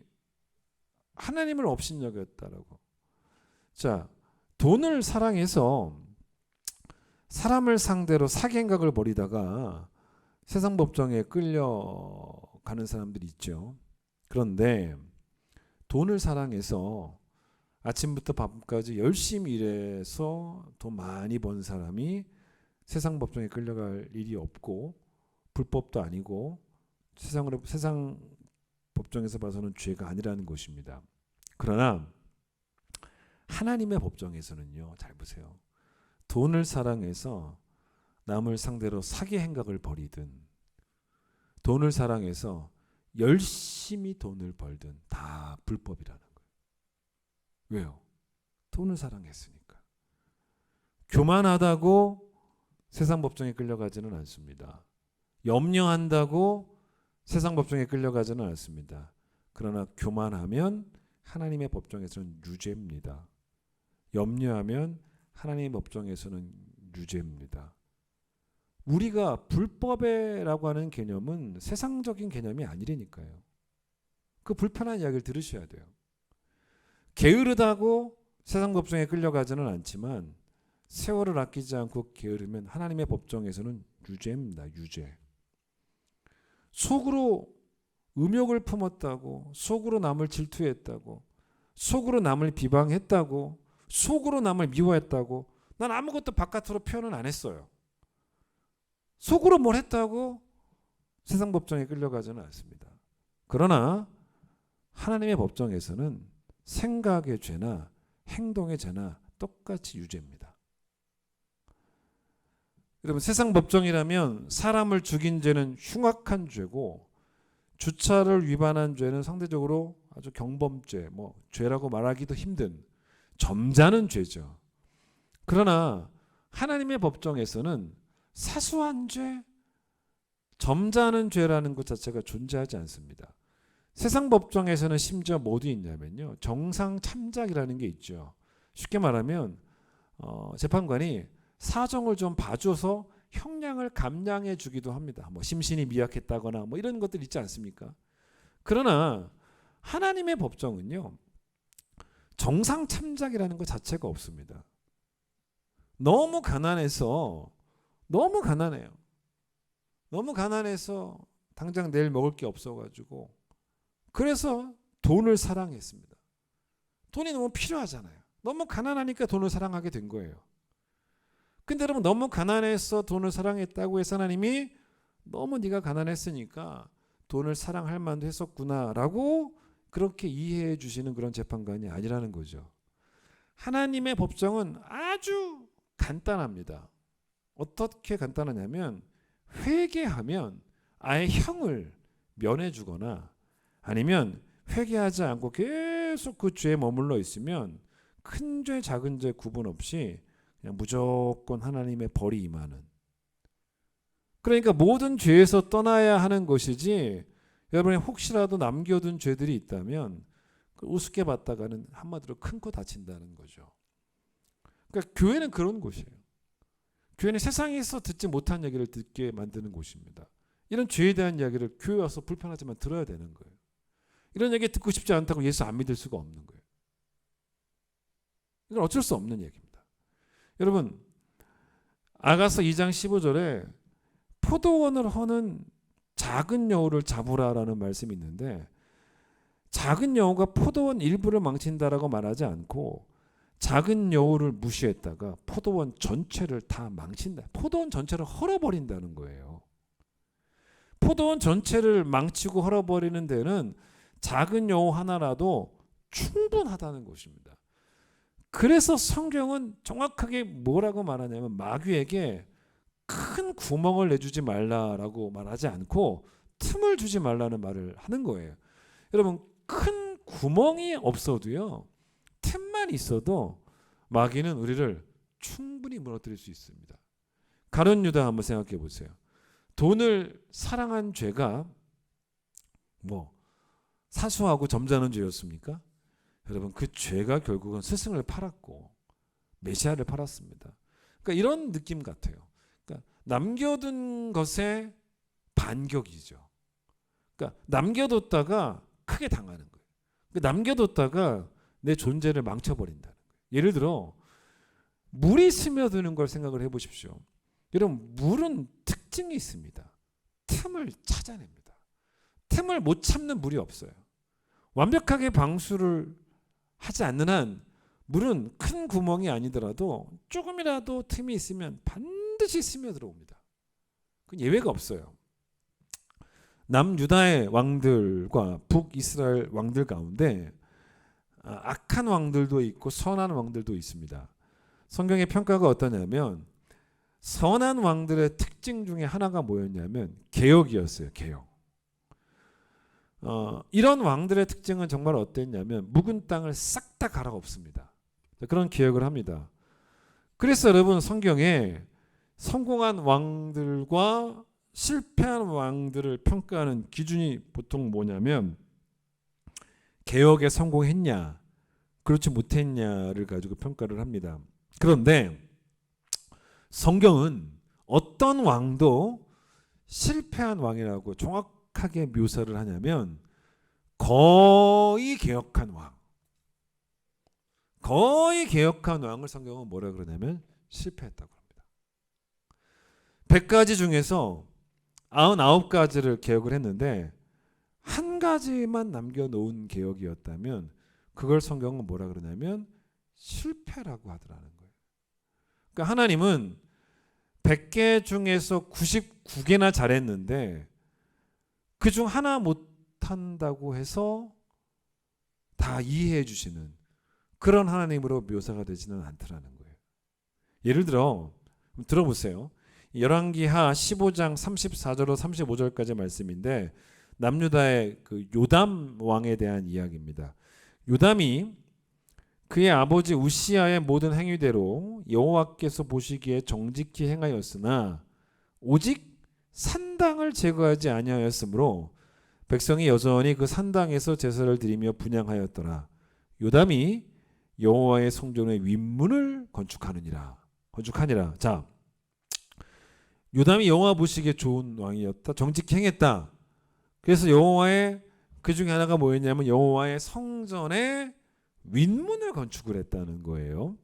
업신여겼다라고. 자, 돈을 사랑해서 사람을 상대로 사기 행각을 벌이다가 세상 법정에 끌려가는 사람들이 있죠. 그런데 돈을 사랑해서 아침부터 밤까지 열심히 일해서 돈 많이 번 사람이 세상 법정에 끌려갈 일이 없고 불법도 아니고 세상 법정에서 봐서는 죄가 아니라는 것입니다. 그러나 하나님의 법정에서는요, 잘 보세요. 돈을 사랑해서 남을 상대로 사기 행각을 벌이든 돈을 사랑해서 열심히 돈을 벌든 다 불법이라는 거예요. 왜요? 돈을 사랑했으니까. 교만하다고 세상 법정에 끌려가지는 않습니다. 염려한다고 세상 법정에 끌려가지는 않습니다. 그러나 교만하면 하나님의 법정에서는 유죄입니다. 염려하면 하나님의 법정에서는 유죄입니다. 우리가 불법이라고 하는 개념은 세상적인 개념이 아니라니까요. 그 불편한 이야기를 들으셔야 돼요. 게으르다고 세상 법정에 끌려가지는 않지만 세월을 아끼지 않고 게으르면 하나님의 법정에서는 유죄입니다. 유죄. 속으로 음욕을 품었다고, 속으로 남을 질투했다고, 속으로 남을 비방했다고, 속으로 남을 미워했다고, 난 아무것도 바깥으로 표현은 안 했어요. 속으로 뭘 했다고 세상 법정에 끌려가지는 않습니다. 그러나 하나님의 법정에서는 생각의 죄나 행동의 죄나 똑같이 유죄입니다. 여러분, 세상 법정이라면 사람을 죽인 죄는 흉악한 죄고 주차를 위반한 죄는 상대적으로 아주 경범죄, 죄라고 말하기도 힘든 점잖은 죄죠. 그러나 하나님의 법정에서는 사소한 죄, 점잖은 죄라는 것 자체가 존재하지 않습니다. 세상 법정에서는 심지어 뭐도 있냐면요, 정상 참작이라는 게 있죠. 쉽게 말하면 재판관이 사정을 좀 봐줘서 형량을 감량해 주기도 합니다. 심신이 미약했다거나 이런 것들 있지 않습니까? 그러나 하나님의 법정은요, 정상 참작이라는 것 자체가 없습니다. 너무 가난해요. 너무 가난해서 당장 내일 먹을 게 없어가지고 그래서 돈을 사랑했습니다. 돈이 너무 필요하잖아요. 너무 가난하니까 돈을 사랑하게 된 거예요. 근데 여러분, 너무 가난해서 돈을 사랑했다고 해서 하나님이 너무 네가 가난했으니까 돈을 사랑할 만도 했었구나라고 그렇게 이해해 주시는 그런 재판관이 아니라는 거죠. 하나님의 법정은 아주 간단합니다. 어떻게 간단하냐면 회개하면 아예 형을 면해 주거나 아니면 회개하지 않고 계속 그 죄에 머물러 있으면 큰 죄 작은 죄 구분 없이 그냥 무조건 하나님의 벌이 임하는, 그러니까 모든 죄에서 떠나야 하는 것이지 여러분이 혹시라도 남겨둔 죄들이 있다면 우습게 봤다가는 한마디로 큰 코 다친다는 거죠. 그러니까 교회는 그런 곳이에요. 교회는 세상에서 듣지 못한 얘기를 듣게 만드는 곳입니다. 이런 죄에 대한 이야기를 교회 와서 불편하지만 들어야 되는 거예요. 이런 얘기 듣고 싶지 않다고 예수 안 믿을 수가 없는 거예요. 이건 어쩔 수 없는 얘기입니다. 여러분, 아가서 2장 15절에 포도원을 허는 작은 여우를 잡으라라는 말씀이 있는데, 작은 여우가 포도원 일부를 망친다라고 말하지 않고 작은 여우를 무시했다가 포도원 전체를 다 망친다. 포도원 전체를 헐어버린다는 거예요. 포도원 전체를 망치고 헐어버리는 데는 작은 여우 하나라도 충분하다는 것입니다. 그래서 성경은 정확하게 뭐라고 말하냐면 마귀에게 큰 구멍을 내주지 말라라고 말하지 않고 틈을 주지 말라는 말을 하는 거예요. 여러분, 큰 구멍이 없어도요, 틈만 있어도 마귀는 우리를 충분히 무너뜨릴 수 있습니다. 가룟 유다 한번 생각해 보세요. 돈을 사랑한 죄가 뭐 사수하고 점잖은 죄였습니까? 여러분, 그 죄가 결국은 스승을 팔았고 메시아를 팔았습니다. 그러니까 이런 느낌 같아요. 그러니까 남겨둔 것의 반격이죠. 그러니까 남겨뒀다가 크게 당하는 거예요. 그러니까 남겨뒀다가 내 존재를 망쳐버린다는 거예요. 예를 들어 물이 스며드는 걸 생각을 해보십시오. 여러분, 물은 특징이 있습니다. 틈을 찾아냅니다. 틈을 못 참는 물이 없어요. 완벽하게 방수를 하지 않는 한 물은 큰 구멍이 아니더라도 조금이라도 틈이 있으면 반드시 스며들어옵니다. 그건 예외가 없어요. 남유다의 왕들과 북이스라엘 왕들 가운데 악한 왕들도 있고 선한 왕들도 있습니다. 성경의 평가가 어떠냐면 선한 왕들의 특징 중에 하나가 뭐였냐면 개혁이었어요. 개혁. 이런 왕들의 특징은 정말 어땠냐면 묵은 땅을 싹 다 갈아엎습니다. 그런 개혁을 합니다. 그래서 여러분, 성경에 성공한 왕들과 실패한 왕들을 평가하는 기준이 보통 뭐냐면 개혁에 성공했냐 그렇지 못했냐를 가지고 평가를 합니다. 그런데 성경은 어떤 왕도 실패한 왕이라고 정확하게 묘사를 하냐면 거의 개혁한 왕, 거의 개혁한 왕을 성경은 뭐라 그러냐면 실패했다고 합니다. 100가지 중에서 99가지를 개혁을 했는데 한 가지만 남겨놓은 개혁이었다면 그걸 성경은 뭐라 그러냐면 실패라고 하더라는 거예요. 그러니까 하나님은 100개 중에서 99개나 잘했는데 그중 하나 못한다고 해서 다 이해해 주시는 그런 하나님으로 묘사가 되지는 않더라는 거예요. 예를 들어 들어보세요. 열왕기하 15장 34절로 35절까지 말씀인데 남유다의 그 요담 왕에 대한 이야기입니다. 요담이 그의 아버지 우시야의 모든 행위대로 여호와께서 보시기에 정직히 행하였으나 오직 산당을 제거하지 아니하였으므로 백성이 여전히 그 산당에서 제사를 드리며 분향하였더라. 요담이 여호와의 성전의 윗문을 건축하니라. 자, 요담이 여호와 보시기에 좋은 왕이었다. 정직히 행했다. 그래서 여호와의 그 중에 하나가 뭐였냐면 여호와의 성전의 윗문을 건축을 했다는 거예요.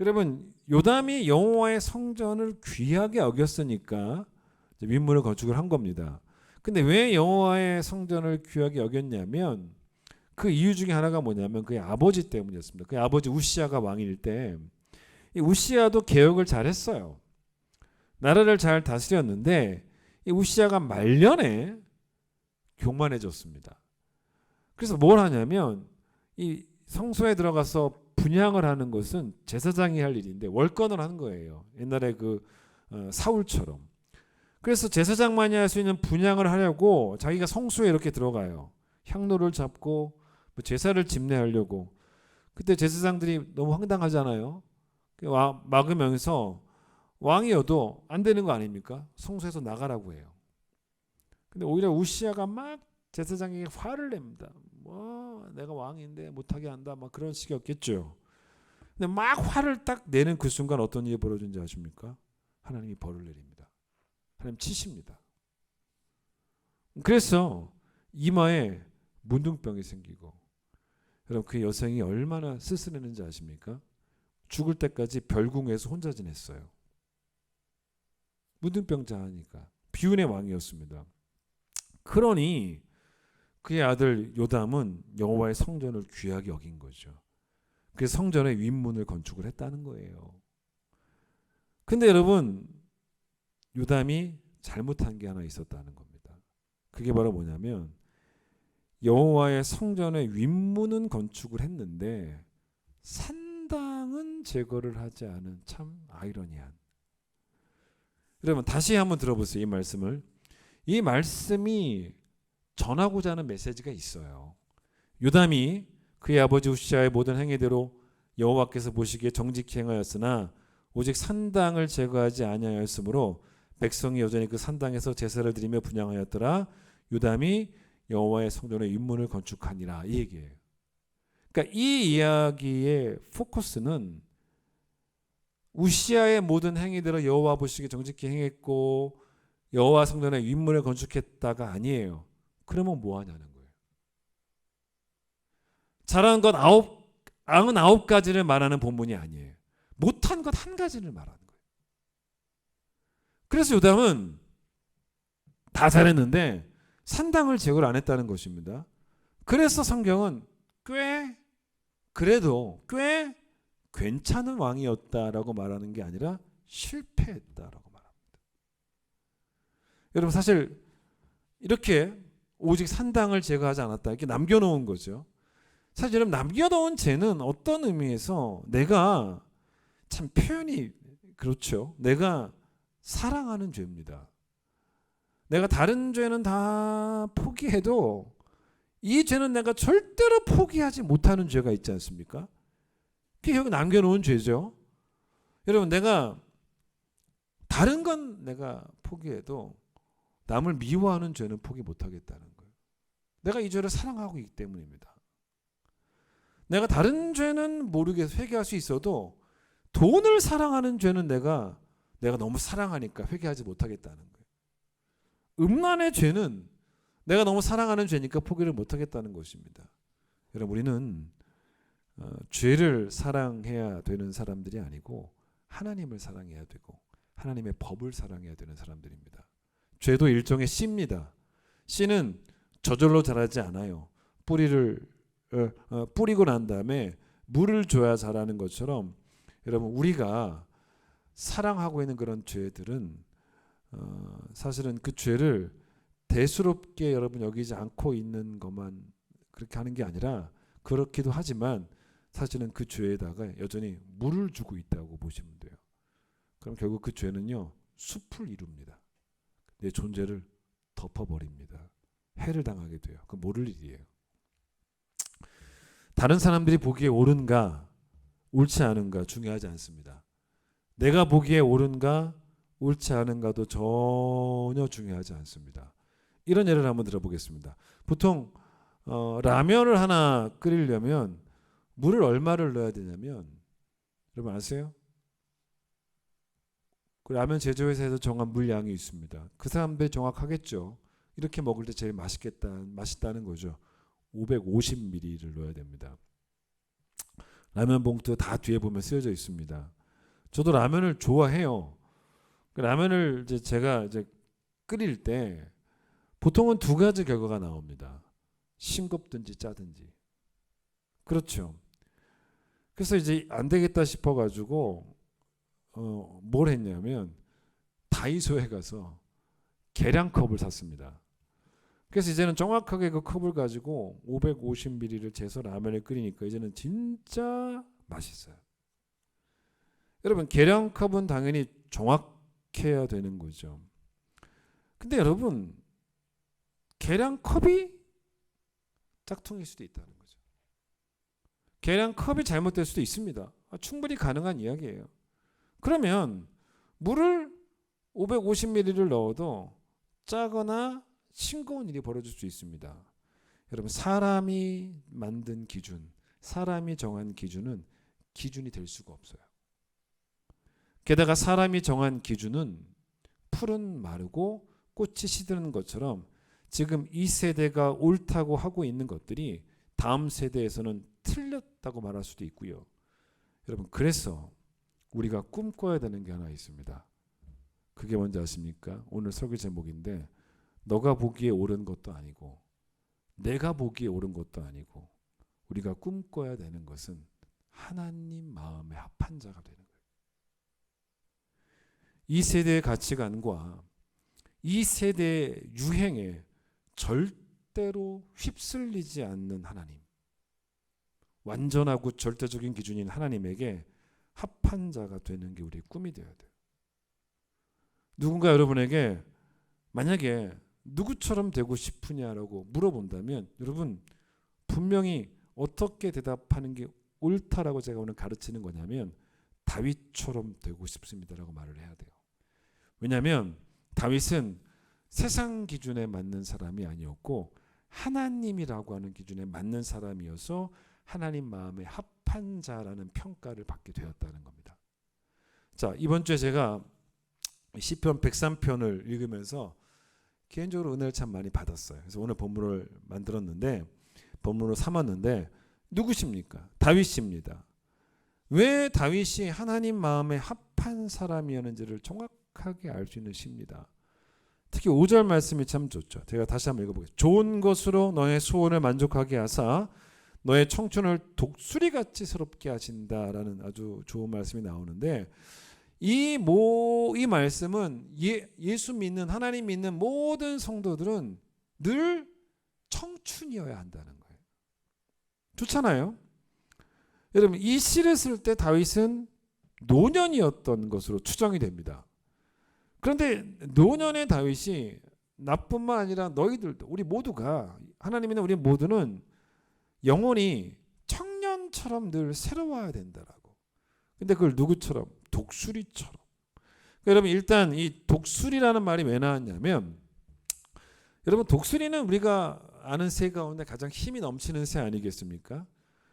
여러분, 요담이 여호와의 성전을 귀하게 여겼으니까 윗문을 건축을 한 겁니다. 근데 왜 여호와의 성전을 귀하게 여겼냐면 그 이유 중에 하나가 뭐냐면 그의 아버지 때문이었습니다. 그의 아버지 우시야가 왕일 때 이 우시야도 개혁을 잘했어요. 나라를 잘 다스렸는데 이 우시야가 말년에 교만해졌습니다. 그래서 뭘 하냐면 이 성소에 들어가서 분향을 하는 것은 제사장이 할 일인데 월권을 하는 거예요. 옛날에 그 사울처럼. 그래서 제사장만이 할 수 있는 분향을 하려고 자기가 성소에 이렇게 들어가요. 향로를 잡고 뭐 제사를 집례하려고. 그때 제사장들이 너무 황당하잖아요. 막으면서 왕이어도 안 되는 거 아닙니까? 성소에서 나가라고 해요. 근데 오히려 우시아가 막 제사장에게 화를 냅니다. 뭐 내가 왕인데 못하게 한다, 막 그런 식이었겠죠. 근데 막 화를 딱 내는 그 순간 어떤 일이 벌어진지 아십니까? 하나님이 벌을 내립니다. 하나님 치십니다. 그래서 이마에 문둥병이 생기고, 여러분 그 여성이 얼마나 쓸쓸했는지 아십니까? 죽을 때까지 별궁에서 혼자 지냈어요. 문둥병자 하니까. 비운의 왕이었습니다. 그러니 그의 아들 요담은 여호와의 성전을 귀하게 여긴 거죠. 그래서 성전의 윗문을 건축을 했다는 거예요. 근데 여러분, 요담이 잘못한 게 하나 있었다는 겁니다. 그게 바로 뭐냐면 여호와의 성전의 윗문은 건축을 했는데 산당은 제거를 하지 않은, 참 아이러니한. 여러분 다시 한번 들어보세요. 이 말씀을. 이 말씀이 전하고자 하는 메시지가 있어요. 요담이 그의 아버지 우시아의 모든 행위대로 여호와께서 보시기에 정직히 행하였으나 오직 산당을 제거하지 아니하였으므로 백성이 여전히 그 산당에서 제사를 드리며 분향하였더라. 요담이 여호와의 성전의 윗문을 건축하니라, 이 얘기예요. 그러니까 이 이야기의 포커스는 우시아의 모든 행위대로 여호와 보시기에 정직히 행했고 여호와 성전의 윗문을 건축했다가 아니에요. 그러면 뭐 하냐는 거예요. 잘한 것 99가지를 말하는 본문이 아니에요. 못한 것 한 가지를 말하는 거예요. 그래서 요담은 다 잘했는데 산당을 제거를 안 했다는 것입니다. 그래서 성경은 그래도 꽤 괜찮은 왕이었다라고 말하는 게 아니라 실패했다라고 말합니다. 여러분 사실 이렇게 오직 산당을 제거하지 않았다, 이렇게 남겨놓은 거죠. 사실 여러분 남겨놓은 죄는 어떤 의미에서 내가, 참 표현이 그렇죠, 내가 사랑하는 죄입니다. 내가 다른 죄는 다 포기해도 이 죄는 내가 절대로 포기하지 못하는 죄가 있지 않습니까? 그게 여기 남겨놓은 죄죠. 여러분 내가 다른 건 내가 포기해도 남을 미워하는 죄는 포기 못하겠다는 거예요. 내가 이 죄를 사랑하고 있기 때문입니다. 내가 다른 죄는 모르게 회개할 수 있어도 돈을 사랑하는 죄는 내가 너무 사랑하니까 회개하지 못하겠다는 거예요. 음란의 죄는 내가 너무 사랑하는 죄니까 포기를 못하겠다는 것입니다. 여러분 우리는 죄를 사랑해야 되는 사람들이 아니고 하나님을 사랑해야 되고 하나님의 법을 사랑해야 되는 사람들입니다. 죄도 일종의 씨입니다. 씨는 저절로 자라지 않아요. 뿌리고 난 다음에 물을 줘야 자라는 것처럼 여러분 우리가 사랑하고 있는 그런 죄들은 사실은 그 죄를 대수롭게 여러분 여기지 않고 있는 것만 그렇게 하는 게 아니라, 그렇기도 하지만 사실은 그 죄에다가 여전히 물을 주고 있다고 보시면 돼요. 그럼 결국 그 죄는요 숲을 이룹니다. 내 존재를 덮어버립니다. 해를 당하게 돼요. 그 모를 일이에요. 다른 사람들이 보기에 옳은가 옳지 않은가 중요하지 않습니다. 내가 보기에 옳은가 옳지 않은가도 전혀 중요하지 않습니다. 이런 예를 한번 들어보겠습니다. 보통 라면을 하나 끓이려면 물을 얼마를 넣어야 되냐면, 여러분 아세요? 그 라면 제조회사에서 정한 물량이 있습니다. 그 사람들이 정확하겠죠. 이렇게 먹을 때 제일 맛있다는 거죠. 550ml를 넣어야 됩니다. 라면 봉투 다 뒤에 보면 쓰여져 있습니다. 저도 라면을 좋아해요. 그 라면을 제가 끓일 때 보통은 두 가지 결과가 나옵니다. 싱겁든지 짜든지. 그렇죠. 그래서 이제 안 되겠다 싶어가지고 뭘 했냐면 다이소에 가서 계량컵을 샀습니다. 그래서 이제는 정확하게 그 컵을 가지고 550ml를 재서 라면을 끓이니까 이제는 진짜 맛있어요. 여러분 계량컵은 당연히 정확해야 되는 거죠. 근데 여러분 계량컵이 짝퉁일 수도 있다는 거죠. 계량컵이 잘못될 수도 있습니다. 충분히 가능한 이야기예요. 그러면 물을 550ml를 넣어도 짜거나 싱거운 일이 벌어질 수 있습니다. 여러분 사람이 만든 기준, 사람이 정한 기준은 기준이 될 수가 없어요. 게다가 사람이 정한 기준은 풀은 마르고 꽃이 시드는 것처럼 지금 이 세대가 옳다고 하고 있는 것들이 다음 세대에서는 틀렸다고 말할 수도 있고요. 여러분 그래서 우리가 꿈꿔야 되는 게 하나 있습니다. 그게 뭔지 아십니까? 오늘 설교 제목인데 너가 보기에 옳은 것도 아니고 내가 보기에 옳은 것도 아니고 우리가 꿈꿔야 되는 것은 하나님 마음에 합한 자가 되는 거예요. 이 세대의 가치관과 이 세대의 유행에 절대로 휩쓸리지 않는 하나님, 완전하고 절대적인 기준인 하나님에게 합한 자가 되는 게 우리의 꿈이 되어야 돼요. 누군가 여러분에게 만약에 누구처럼 되고 싶으냐라고 물어본다면 여러분 분명히 어떻게 대답하는 게 옳다라고 제가 오늘 가르치는 거냐면 다윗처럼 되고 싶습니다라고 말을 해야 돼요. 왜냐하면 다윗은 세상 기준에 맞는 사람이 아니었고 하나님이라고 하는 기준에 맞는 사람이어서 하나님 마음에 합한 자라는 평가를 받게 되었다는 겁니다. 자, 이번 주에 제가 시편 103편을 읽으면서 개인적으로 은혜를 참 많이 받았어요. 그래서 오늘 본문을 만들었는데 본문으로 삼았는데 누구십니까? 다윗입니다. 왜 다윗이 하나님 마음에 합한 사람이었는지를 정확하게 알 수 있는 시입니다. 특히 5절 말씀이 참 좋죠. 제가 다시 한번 읽어보겠습니다. 좋은 것으로 너의 소원을 만족하게 하사 너의 청춘을 독수리같이 새롭게 하신다라는 아주 좋은 말씀이 나오는데 이 말씀은 예수 믿는 하나님 믿는 모든 성도들은 늘 청춘이어야 한다는 거예요. 좋잖아요. 여러분 이 시를 쓸 때 다윗은 노년이었던 것으로 추정이 됩니다. 그런데 노년의 다윗이 나뿐만 아니라 너희들도 우리 모두가 하나님 있는 우리 모두는 영혼이 청년처럼 늘 새로워야 된다라고. 근데 그걸 누구처럼? 독수리처럼. 그러니까 여러분 일단 이 독수리라는 말이 왜 나왔냐면 여러분 독수리는 우리가 아는 새 가운데 가장 힘이 넘치는 새 아니겠습니까?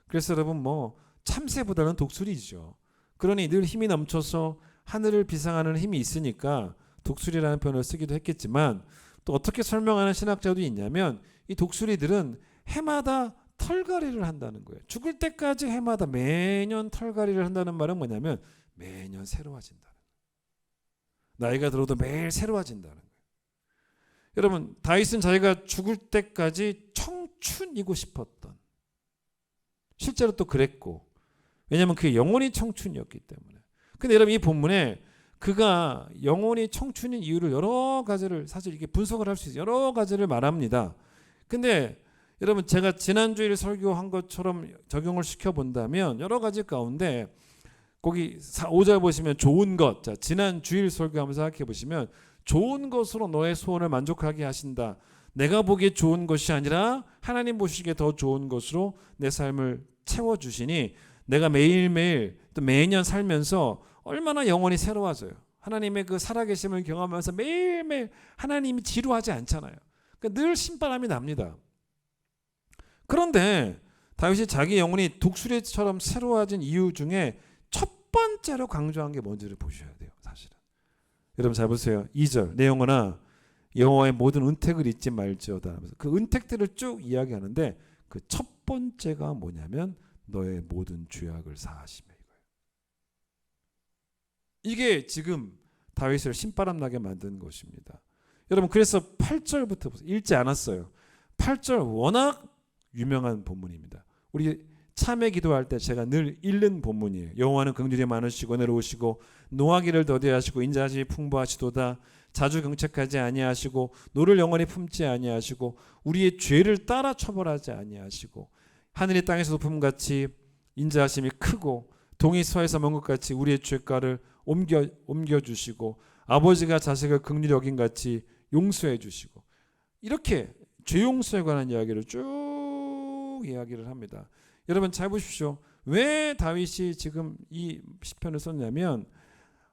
그래서 여러분 뭐 참새보다는 독수리죠. 그러니 늘 힘이 넘쳐서 하늘을 비상하는 힘이 있으니까 독수리라는 표현을 쓰기도 했겠지만 또 어떻게 설명하는 신학자도 있냐면 이 독수리들은 해마다 털갈이를 한다는 거예요. 죽을 때까지 해마다 매년 털갈이를 한다는 말은 뭐냐면 매년 새로워진다는 거예요. 나이가 들어도 매일 새로워진다는 거예요. 여러분 다윗은 자기가 죽을 때까지 청춘이고 싶었던 실제로 또 그랬고 왜냐하면 그게 영원히 청춘이었기 때문에. 근데 여러분 이 본문에 그가 영원히 청춘인 이유를 여러 가지를 사실 이게 분석을 할 수 있어요. 여러 가지를 말합니다. 근데 여러분 제가 지난주에 설교한 것처럼 적용을 시켜본다면 여러 가지 가운데 거기 5절 보시면 좋은 것. 자, 지난 주일 설교하면서 생각해 보시면 좋은 것으로 너의 소원을 만족하게 하신다. 내가 보기에 좋은 것이 아니라 하나님 보시기에 더 좋은 것으로 내 삶을 채워주시니 내가 매일매일 또 매년 살면서 얼마나 영혼이 새로워져요. 하나님의 그 살아계심을 경험하면서 매일매일 하나님이 지루하지 않잖아요. 그러니까 늘 신바람이 납니다. 그런데 다윗이 자기 영혼이 독수리처럼 새로워진 이유 중에 첫 번째로 강조한 게 뭔지를 보셔야 돼요. 사실은 여러분 잘 보세요. 2절 내 영혼아 여호와의 모든 은택을 잊지 말지어다 하면서 그 은택들을 쭉 이야기하는데 그 첫 번째가 뭐냐면 너의 모든 죄악을 사하시며 이거예요. 이게 지금 다윗을 신바람 나게 만든 것입니다. 여러분 그래서 8절부터 보세요. 읽지 않았어요. 8절 워낙 유명한 본문입니다. 우리 참회 기도할 때 제가 늘 읽는 본문이에요. 여호와는 긍휼이 많으시고 은혜로우시고 노하기를 더디하시고 인자하심이 풍부하시도다. 자주 경책하지 아니하시고 노를 영원히 품지 아니하시고 우리의 죄를 따라 처벌하지 아니하시고 하늘이 땅에서 높음 같이 인자하심이 크고 동이 서에서 먼 것 같이 우리의 죄가를 옮겨 주시고 아버지가 자식을 긍휼히 여긴 같이 용서해 주시고 이렇게 죄 용서에 관한 이야기를 쭉 이야기를 합니다. 여러분 잘 보십시오. 왜 다윗이 지금 이 시편을 썼냐면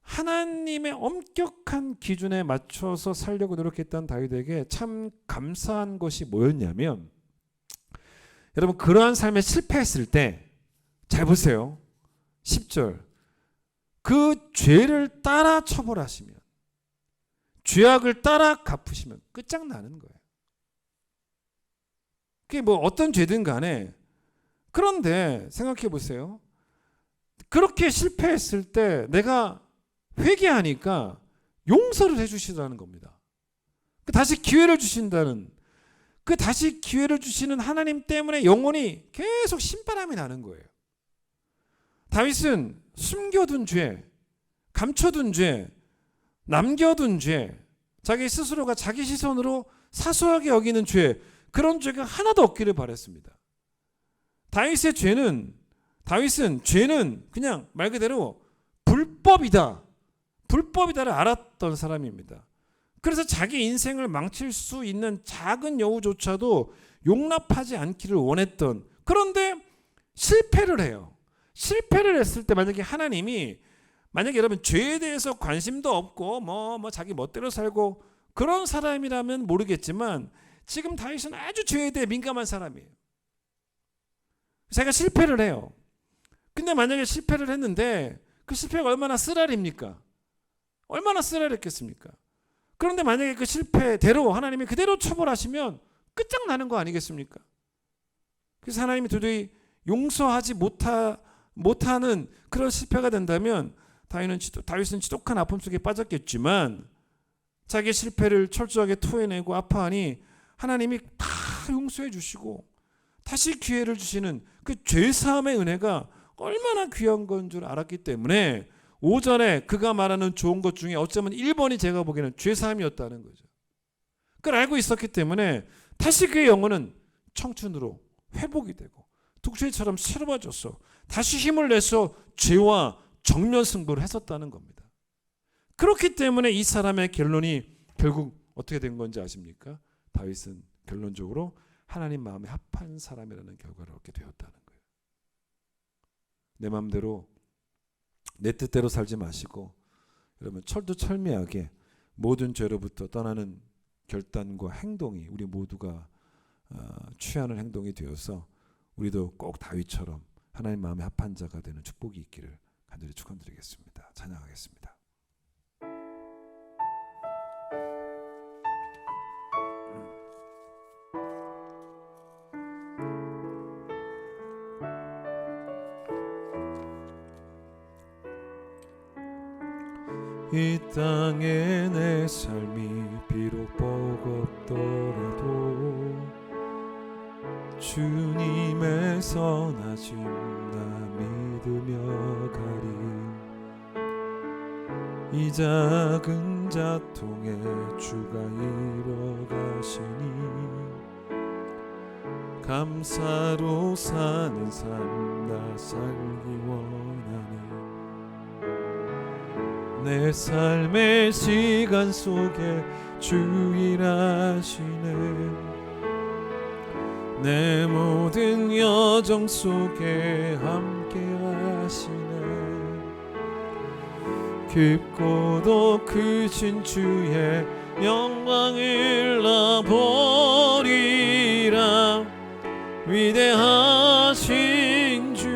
하나님의 엄격한 기준에 맞춰서 살려고 노력했던 다윗에게 참 감사한 것이 뭐였냐면 여러분 그러한 삶에 실패했을 때 잘 보세요. 10절 그 죄를 따라 처벌하시면 죄악을 따라 갚으시면 끝장나는 거예요. 그게 뭐 어떤 죄든 간에 그런데 생각해 보세요. 그렇게 실패했을 때 내가 회개하니까 용서를 해주시라는 겁니다. 다시 기회를 주신다는 그 다시 기회를 주시는 하나님 때문에 영혼이 계속 신바람이 나는 거예요. 다윗은 숨겨둔 죄, 감춰둔 죄, 남겨둔 죄, 자기 스스로가 자기 시선으로 사소하게 여기는 죄, 그런 죄가 하나도 없기를 바랬습니다. 다윗은 죄는 그냥 말 그대로 불법이다를 알았던 사람입니다. 그래서 자기 인생을 망칠 수 있는 작은 여우조차도 용납하지 않기를 원했던, 그런데 실패를 해요. 실패를 했을 때 만약에 하나님이 여러분 죄에 대해서 관심도 없고 뭐 자기 멋대로 살고 그런 사람이라면 모르겠지만 지금 다윗은 아주 죄에 대해 민감한 사람이에요. 자기가 실패를 해요. 근데 만약에 실패를 했는데 그 실패가 얼마나 쓰라립니까? 얼마나 쓰라렸겠습니까? 그런데 만약에 그 실패대로 하나님이 그대로 처벌하시면 끝장나는 거 아니겠습니까? 그래서 하나님이 도저히 용서하지 못하는 그런 실패가 된다면 다윗은 지독한 아픔 속에 빠졌겠지만 자기의 실패를 철저하게 토해내고 아파하니 하나님이 다 용서해 주시고 다시 기회를 주시는 그 죄사함의 은혜가 얼마나 귀한 건 줄 알았기 때문에 오전에 그가 말하는 좋은 것 중에 어쩌면 1번이 제가 보기에는 죄사함이었다는 거죠. 그걸 알고 있었기 때문에 다시 그의 영혼은 청춘으로 회복이 되고 독수리처럼 새로워졌어. 다시 힘을 내서 죄와 정면 승부를 했었다는 겁니다. 그렇기 때문에 이 사람의 결론이 결국 어떻게 된 건지 아십니까? 다윗은 결론적으로 하나님 마음에 합한 사람이라는 결과를 얻게 되었다는 거예요. 내 마음대로 내 뜻대로 살지 마시고 여러분 철두철미하게 모든 죄로부터 떠나는 결단과 행동이 우리 모두가 취하는 행동이 되어서 우리도 꼭 다윗처럼 하나님 마음에 합한 자가 되는 축복이 있기를 간절히 축원드리겠습니다. 찬양하겠습니다. 이 땅에 내 삶이 비록 버겁더라도 주님의 선하심 나 믿으며 가리. 이 작은 자통에 주가 이뤄가시니 감사로 사는 삶 나 살기 원하니. 내 삶의 시간 속에 주 일하시네. 내 모든 여정 속에 함께 하시네. 깊고도 크신 주의 영광을 나 보리라. 위대하신 주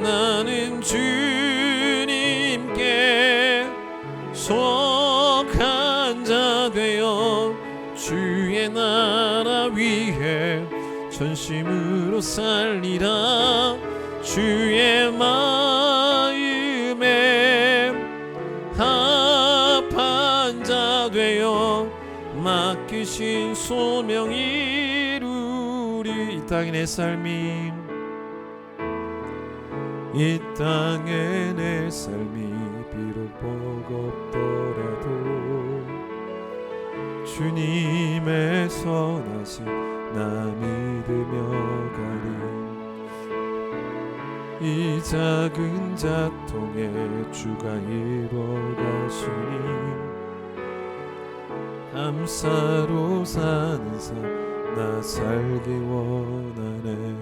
나는 주님께 속한 자 되어 주의 나라 위해 전심으로 살리라. 주의 마음에 합한 자 되어 맡기신 소명 이루리. 이 땅의 내 삶이 이 땅에 내 삶이 비록 버겁더라도 주님의 선하심 나 믿으며 가리. 이 작은 자통에 주가 이뤄가시니 감사로 사는 삶 나 살기 원하네.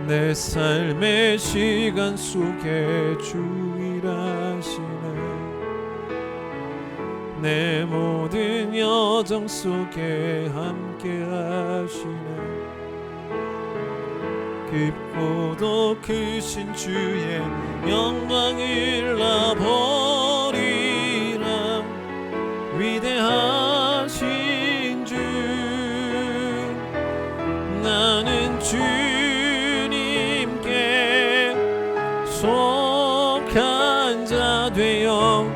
내 삶의 시간 속에 주 일하시네. 내 모든 여정 속에 함께 하시네. 깊고도 크신 주의 영광을 나 버리라. 위대하신 주 나는 주님께 속한 자 되어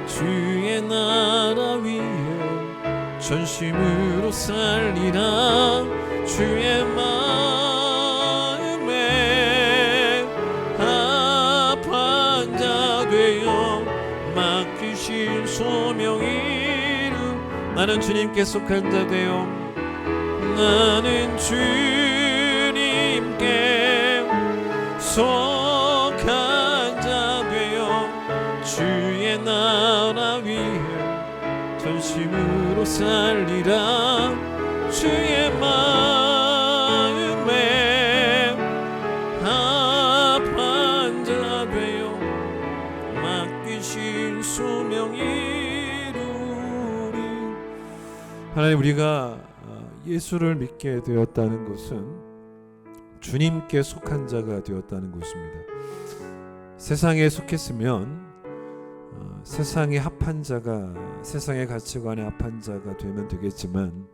주의 나라 위에 전심으로 살리라. 주의 마음에 합한 자 되어 맡기신 소명 이루. 나는 주님께 속한 자 되어 나는 주님께 속한 자 되어 주의 나라 위에 전심으로 살리라. 주의 마음에 합한 자 되어 맡기신 소명 이루리. 하나님, 우리가 예수를 믿게 되었다는 것은 주님께 속한 자가 되었다는 것입니다. 세상에 속했으면 세상에 합한 자가, 세상의 가치관에 합한 자가 되면 되겠지만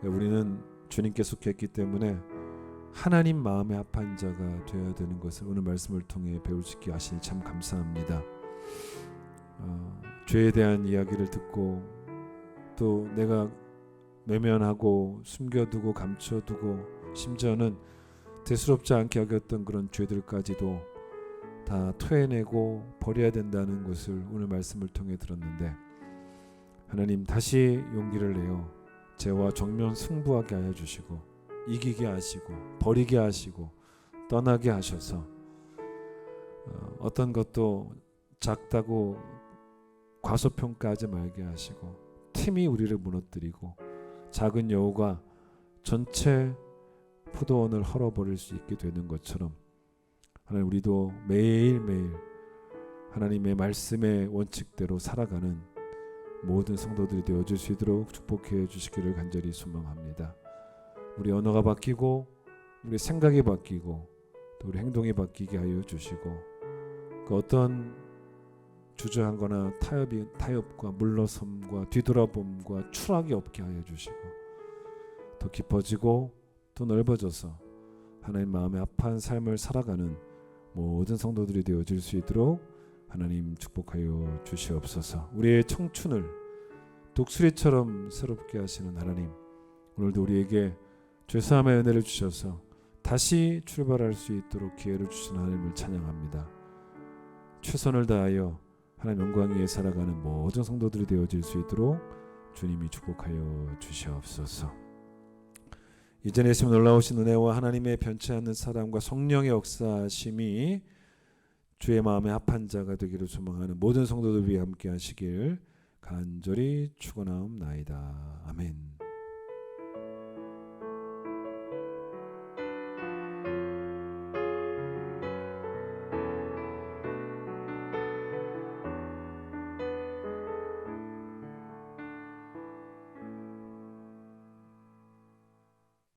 우리는 주님께 속했기 때문에 하나님 마음에 합한 자가 되어야 되는 것을 오늘 말씀을 통해 배울 수 있게 하시니 참 감사합니다. 죄에 대한 이야기를 듣고 또 내가 외면하고 숨겨두고 감춰두고 심지어는 대수롭지 않게 여겼던 그런 죄들까지도 다 토해내고 버려야 된다는 것을 오늘 말씀을 통해 들었는데, 하나님 다시 용기를 내어 죄와 정면 승부하게 하여 주시고 이기게 하시고 버리게 하시고 떠나게 하셔서 어떤 것도 작다고 과소평가하지 말게 하시고 팀이 우리를 무너뜨리고 작은 여우가 전체 포도원을 헐어버릴 수 있게 되는 것처럼 하나님, 우리도 매일매일 하나님의 말씀의 원칙대로 살아가는 모든 성도들이 되어줄 수 있도록 축복해 주시기를 간절히 소망합니다. 우리 언어가 바뀌고 우리 생각이 바뀌고 또 우리 행동이 바뀌게 하여 주시고 그 어떤 주저하거나 타협과 물러섬과 뒤돌아봄과 추락이 없게 하여 주시고 더 깊어지고 또 넓어져서 하나님 마음에 합한 삶을 살아가는 모든 성도들이 되어질 수 있도록 하나님 축복하여 주시옵소서. 우리의 청춘을 독수리처럼 새롭게 하시는 하나님, 오늘도 우리에게 죄사함의 은혜를 주셔서 다시 출발할 수 있도록 기회를 주신 하나님을 찬양합니다. 최선을 다하여 하나님 영광 위에 살아가는 모든 성도들이 되어질 수 있도록 주님이 축복하여 주시옵소서. 이전에 있으면 놀라우신 은혜와 하나님의 변치 않는 사랑과 성령의 역사심이 주의 마음에 합한 자가 되기를 소망하는 모든 성도들 위해 함께 하시길 간절히 축원하옵나이다. 아멘.